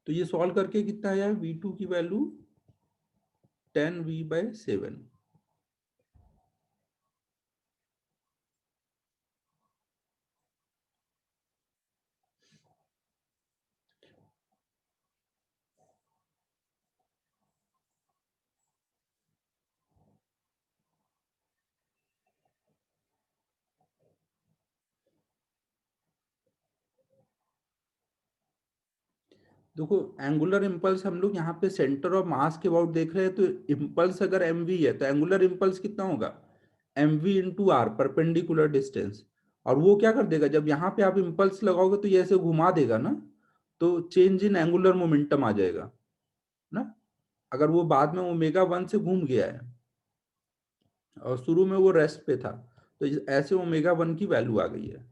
तो ये सॉल्व करके कितना आया, V2 की वैल्यू 10v/7। देखो एंगुलर इम्पल्स हम लोग यहाँ पे सेंटर ऑफ मास के अबाउट देख रहे हैं, तो इम्पल्स अगर mv है तो एंगुलर इम्पल्स कितना होगा, mv into R, perpendicular distance. और वो क्या कर देगा, जब यहाँ पे आप इम्पल्स लगाओगे तो ये ऐसे घुमा देगा ना, तो चेंज इन एंगुलर मोमेंटम आ जाएगा ना। अगर वो बाद में ओमेगा 1 से घूम गया है और शुरू में वो रेस्ट पे था, तो ऐसे ओमेगा 1 की वैल्यू आ गई है।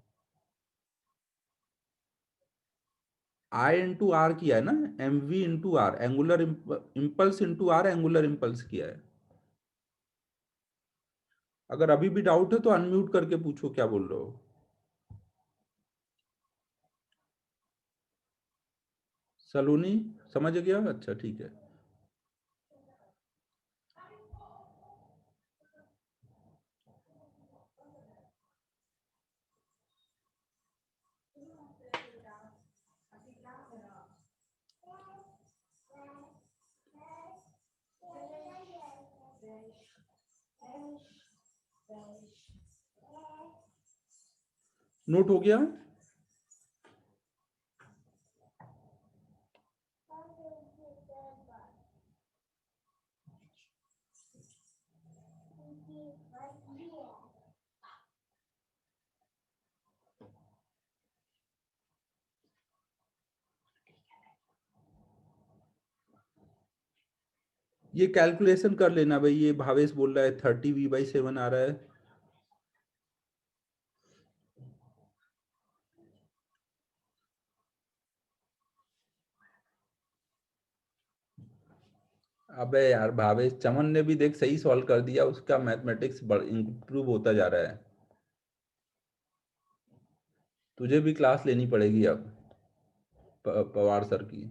आई इंटू आर किया है ना, mv into R, angular impulse into R angular impulse किया है। अगर अभी भी डाउट है तो अनम्यूट करके पूछो क्या बोल रहे हो। सलोनी समझ गया? अच्छा ठीक है। नोट हो गया? ये कैलकुलेशन कर लेना भाई, ये भावेश बोल रहा है 30v/7 आ रहा है। अबे यार भावेश, चमन ने भी देख सही सॉल्व कर दिया, उसका मैथमेटिक्स इम्प्रूव होता जा रहा है। तुझे भी क्लास लेनी पड़ेगी अब पवार सर की।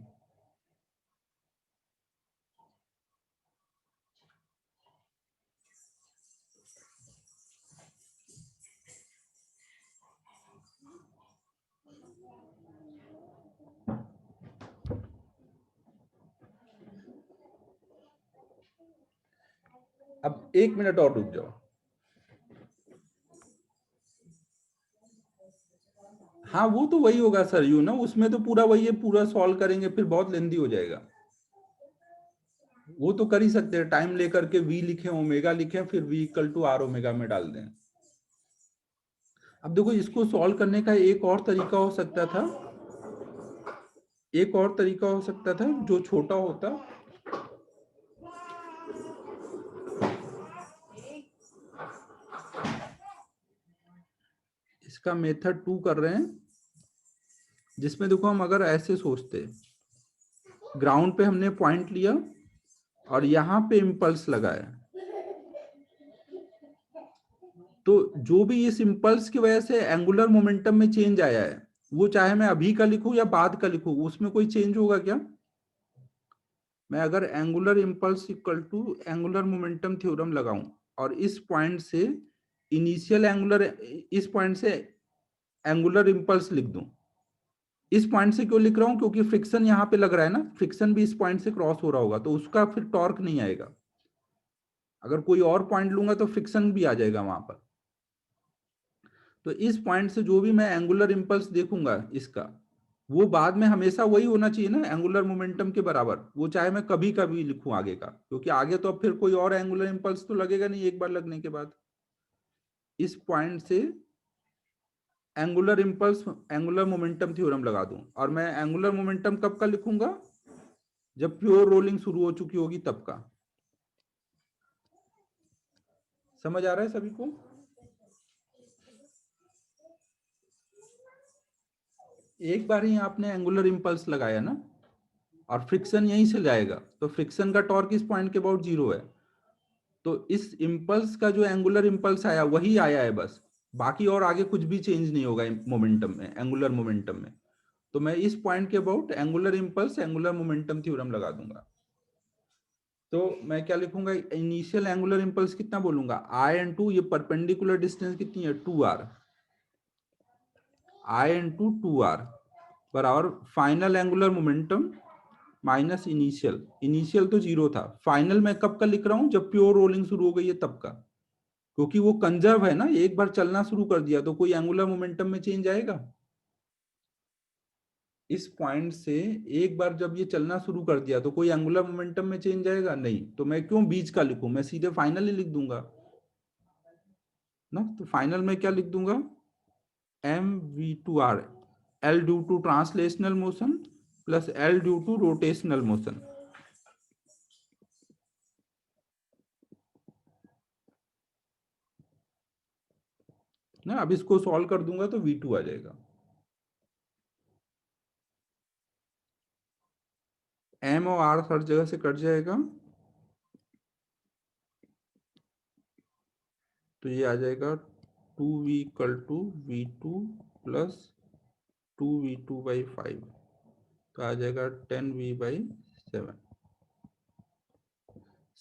अब 1 मिनट और रुक जाओ। हाँ वो तो वही होगा सर, यू ना, उसमें तो पूरा वही है, पूरा सॉल्व करेंगे फिर बहुत लेंदी हो जाएगा। वो तो कर ही सकते हैं, टाइम लेकर के v लिखे, ओमेगा लिखे, फिर v=r ओमेगा में डाल दें। अब देखो इसको सॉल्व करने का एक और तरीका हो सकता था, एक और तरीका हो सकता था जो छोटा होता। इसका मेथड 2 कर रहे हैं, जिसमें देखो हम अगर ऐसे सोचते, ग्राउंड पे हमने पॉइंट लिया और यहां पे इंपल्स लगाया, तो जो भी इस इंपल्स की वजह से एंगुलर मोमेंटम में चेंज आया है, वो चाहे मैं अभी का लिखूं या बाद का लिखूं, उसमें कोई चेंज होगा क्या? मैं अगर angular impulse equal to angular momentum theorem लगाऊं और इस पॉइंट से इनिशियल एंगुलर, इस पॉइंट से एंगुलर इंपल्स लिख दूं। इस पॉइंट से क्यों लिख रहा हूं? क्योंकि फ्रिक्शन यहां पे लग रहा है ना, फ्रिक्शन भी इस पॉइंट से क्रॉस हो रहा होगा, तो उसका फिर टॉर्क नहीं आएगा। अगर कोई और पॉइंट लूंगा तो फ्रिक्शन भी आ जाएगा वहां पर। तो इस पॉइंट से जो भी मैं एंगुलर इंपल्स देखूंगा इसका, वो बाद में हमेशा वही होना चाहिए ना, एंगुलर मोमेंटम के बराबर, वो चाहे मैं कभी कभी लिखूं आगे का, क्योंकि आगे तो अब फिर कोई और एंगुलर इंपल्स तो लगेगा नहीं एक बार लगने के बाद। इस पॉइंट से angular impulse angular momentum theorem लगा दूं, और मैं एंगुलर मोमेंटम कब का लिखूंगा? जब प्योर रोलिंग शुरू हो चुकी होगी तब का। समझ आ रहा है सभी को? एक बार ही आपने एंगुलर इंपल्स लगाया ना, और फ्रिक्शन यहीं से जाएगा, तो फ्रिक्शन का टॉर्क इस पॉइंट के अबाउट 0 है। तो इस इंपल्स का जो एंगुलर इंपल्स आया वही आया है बस, बाकी और आगे कुछ भी चेंज नहीं होगा मोमेंटम में, एंगुलर मोमेंटम में। तो मैं इस पॉइंट के about angular impulse angular momentum theorem लगा दूंगा। तो मैं क्या लिखूंगा? इनिशियल एंगुलर इंपल्स कितना बोलूंगा? I/2, ये परपेंडिकुलर डिस्टेंस कितनी है? 2r। I/2r बराबर final angular momentum minus initial. Initial तो 0 था, फाइनल मैं कब का लिख रहा हूं? जब प्योर रोलिंग शुरू हो गई है तब का, क्योंकि वो कंजर्व है ना, एक बार चलना शुरू कर दिया तो कोई एंगुलर मोमेंटम में चेंज आएगा? इस पॉइंट से एक बार जब ये चलना शुरू कर दिया तो कोई एंगुलर मोमेंटम में चेंज आएगा नहीं, तो मैं क्यों बीच का लिखूं? मैं सीधे फाइनल ही लिख दूंगा ना। तो फाइनल में क्या लिख दूंगा? mv/r, l due to translational motion plus l due to rotational motion ना। अब इसको सॉल्व कर दूंगा तो v2 आ जाएगा। m और r हर जगह से कट जाएगा, तो ये आ जाएगा 2v = v2 प्लस 2v2/5। तो आ जाएगा 10v/7।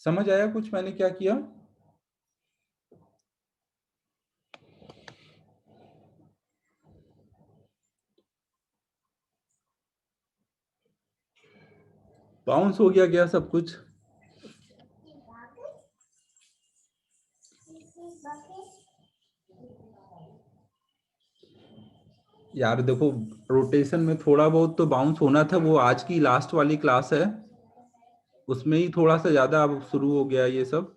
समझ आया कुछ मैंने क्या किया? बाउंस हो गया क्या सब कुछ? यार देखो, रोटेशन में थोड़ा बहुत तो बाउंस होना था, वो आज की लास्ट वाली क्लास है उसमें ही थोड़ा सा ज्यादा अब शुरू हो गया ये सब।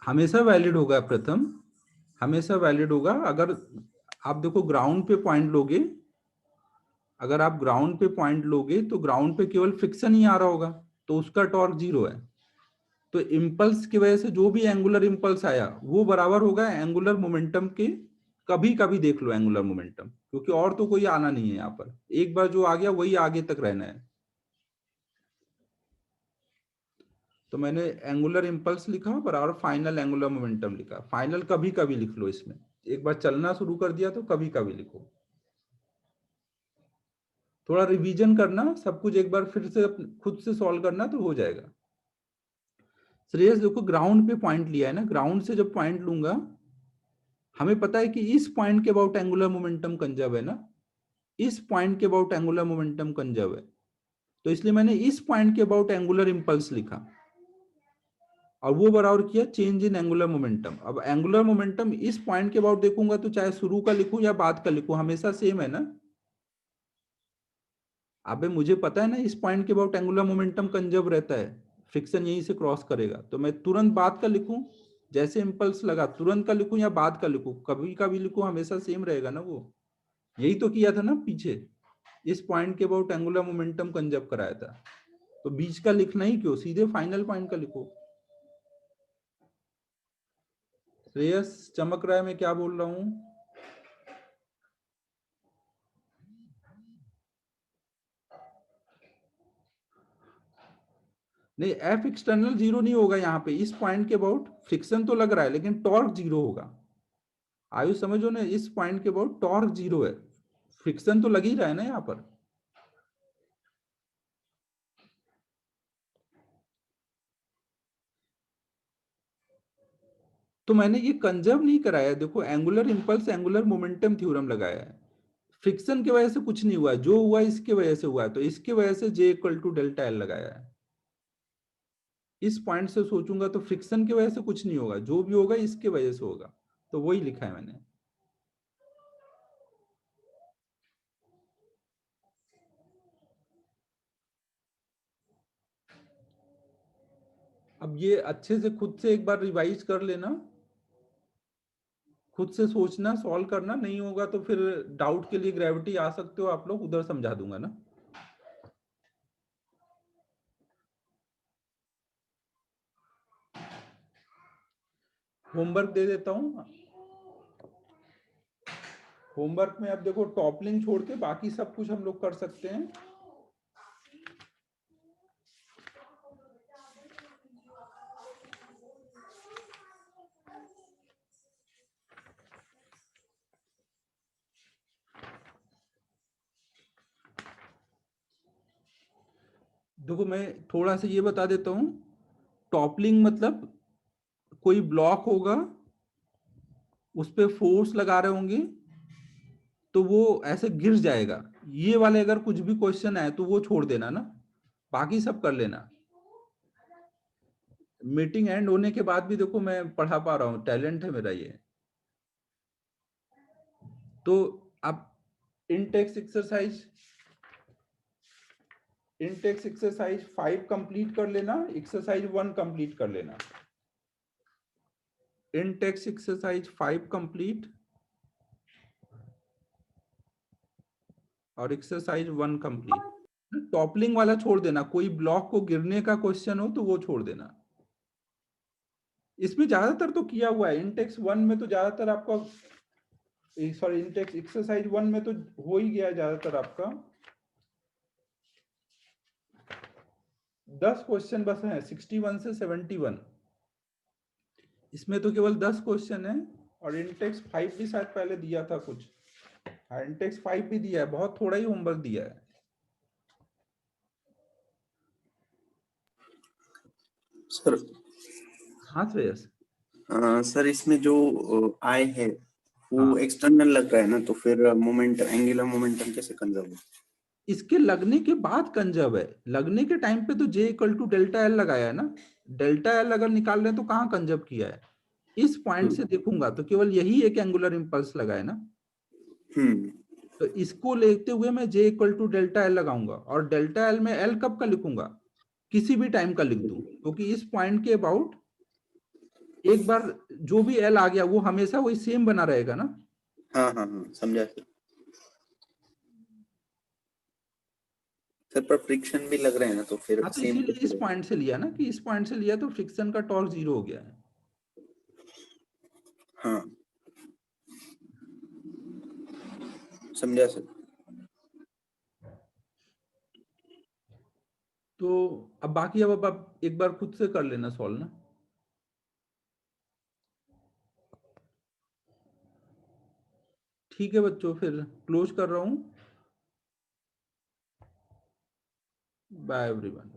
हमेशा वैलिड होगा प्रथम, हमेशा वैलिड होगा। अगर आप देखो ग्राउंड पे पॉइंट लोगे, अगर आप ग्राउंड पे पॉइंट लोगे तो ग्राउंड पे केवल फ्रिक्शन ही आ रहा होगा, तो उसका टॉर्क 0 है। तो इम्पल्स की वजह से जो भी एंगुलर इम्पल्स आया वो बराबर होगा एंगुलर मोमेंटम के। कभी कभी देख लो एंगुलर मोमेंटम, क्योंकि और तो कोई आना नहीं है यहाँ पर, एक बार जो आ गया वही आगे तक रहना है। तो मैंने एंगुलर इम्पल्स लिखा बराबर फाइनल एंगुलर मोमेंटम लिखा। फाइनल कभी कभी लिख लो, इसमें एक बार चलना शुरू कर दिया तो कभी कभी लिखो। थोड़ा रिवीजन करना सब कुछ, एक बार फिर से खुद से सॉल्व करना तो हो जाएगा। श्रेयस देखो ग्राउंड पे पॉइंट लिया है ना, ग्राउंड से जब पॉइंट लूंगा हमें पता है कि इस पॉइंट के अबाउट एंगुलर मोमेंटम कंजर्व है ना, इस पॉइंट के अबाउट एंगुलर मोमेंटम कंजर्व है, तो इसलिए मैंने इस पॉइंट के अबाउट एंगुलर इंपल्स लिखा और वो बराबर किया चेंज इन एंगुलर मोमेंटम। अब एंगुलर मोमेंटम इस पॉइंट के अबाउट देखूंगा तो चाहे शुरू का लिखूं या बाद का लिखूं हमेशा सेम है ना। अबे मुझे पता है ना इस पॉइंट के अबाउट एंगुलर मोमेंटम कंजर्व रहता है, फ्रिक्शन यहीं से क्रॉस करेगा, तो मैं तुरंत बाद का लिखूं, जैसे इंपल्स लगा तुरंत का लिखूं या बाद का लिखूं, कभी का भी लिखूं हमेशा सेम रहेगा ना वो। यही तो किया था ना पीछे, इस पॉइंट के अबाउट एंगुलर मोमेंटम कंजर्व कराया था, तो बीच का लिखना ही क्यों, सीधे फाइनल पॉइंट का लिखो। श्रेयस चमक रहा है मैं क्या बोल रहा हूं? नहीं, एफ एक्सटर्नल 0 नहीं होगा यहाँ पे, इस पॉइंट के अबाउट फ्रिक्शन तो लग रहा है लेकिन टॉर्क 0 होगा। आयु समझो ना, इस पॉइंट के अबाउट टॉर्क 0 है, फ्रिक्शन तो लग ही रहा है ना यहाँ पर। तो मैंने ये कंजर्व नहीं कराया, देखो angular impulse angular momentum theorem लगाया है, फ्रिक्शन की वजह से कुछ नहीं हुआ, जो हुआ इसके वजह से हुआ है, तो इसके वजह से J equal to delta L लगाया है। इस पॉइंट से सोचूंगा तो फ्रिक्शन की वजह से कुछ नहीं होगा, जो भी होगा इसके वजह से होगा, तो वही लिखा है मैंने। अब ये अच्छे से खुद से एक बार रिवाइज कर लेना, खुद से सोचना, सॉल्व करना, नहीं होगा तो फिर डाउट के लिए ग्रेविटी आ सकते हो आप लोग, उधर समझा दूंगा ना। होमवर्क दे देता हूं। होमवर्क में अब देखो टॉपलिंग छोड़ के बाकी सब कुछ हम लोग कर सकते हैं। देखो मैं थोड़ा सा ये बता देता हूं, टॉपलिंग मतलब कोई ब्लॉक होगा उस पर फोर्स लगा रहे होंगे तो वो ऐसे गिर जाएगा, ये वाले अगर कुछ भी क्वेश्चन आए तो वो छोड़ देना ना, बाकी सब कर लेना। मीटिंग एंड होने के बाद भी देखो मैं पढ़ा पा रहा हूँ, टैलेंट है मेरा ये। तो आप इनटेक्स एक्सरसाइज 5 कंप्लीट कर लेना, एक्सरसाइज 1 कंप्लीट कर लेना। इनटेक्स एक्सरसाइज 5 कंप्लीट और एक्सरसाइज 1 कंप्लीट। टॉपलिंग वाला छोड़ देना, कोई ब्लॉक को गिरने का क्वेश्चन हो तो वो छोड़ देना। इसमें ज्यादातर तो किया हुआ है, इनटेक्स 1 में तो ज्यादातर आपका, सॉरी इनटेक्स एक्सरसाइज 1 में तो हो ही गया ज्यादातर आपका। 10 क्वेश्चन बस हैं 61 से 71, इसमें तो केवल 10 क्वेश्चन है, और इंटेक्स 5 भी शायद पहले दिया था कुछ। हाइंटेक्स 5 भी दिया है, बहुत थोड़ा ही होमवर्क दिया है। सर हाँ श्रेयस। सर इसमें जो आई है वो हाँ, एक्सटर्नल लग रहा है ना, तो फिर मोमेंट एंगुलर मोमेंटम कैसे कंजर्व हो? इसके लगने के बाद कंजर्व है, लगने के टाइम पे तो J equal to delta L लगाया है ना, डेल्टा एल अगर निकाल रहे हैं तो कहाँ कंजर्व किया है? इस पॉइंट से देखूंगा तो केवल यही एक एंगुलर इंपल्स लगा है ना, तो इसको लेते हुए मैं J equal to delta L लगाऊंगा, और डेल्टा एल में एल कब का लिखूंगा? किसी भी टाइम का लिख दूं, क्योंकि इस पॉइंट के अबाउट एक बार जो भी एल आ गया वो हमेशा वही सेम बना रहेगा ना। हाँ हाँ हाँ, समझा सर। सर पर फ्रिक्शन भी लग रहा है ना, तो फिर हाँ, तो सेम इसीलिए इस पॉइंट से लिया ना, कि इस पॉइंट से लिया तो फ्रिक्शन का टॉर्क 0 हो गया है। हाँ समझा सर। तो अब बाकी अब आप एक बार खुद से कर लेना सॉल्व ना। ठीक है बच्चों, फिर क्लोज कर रहा हूँ। Bye everyone.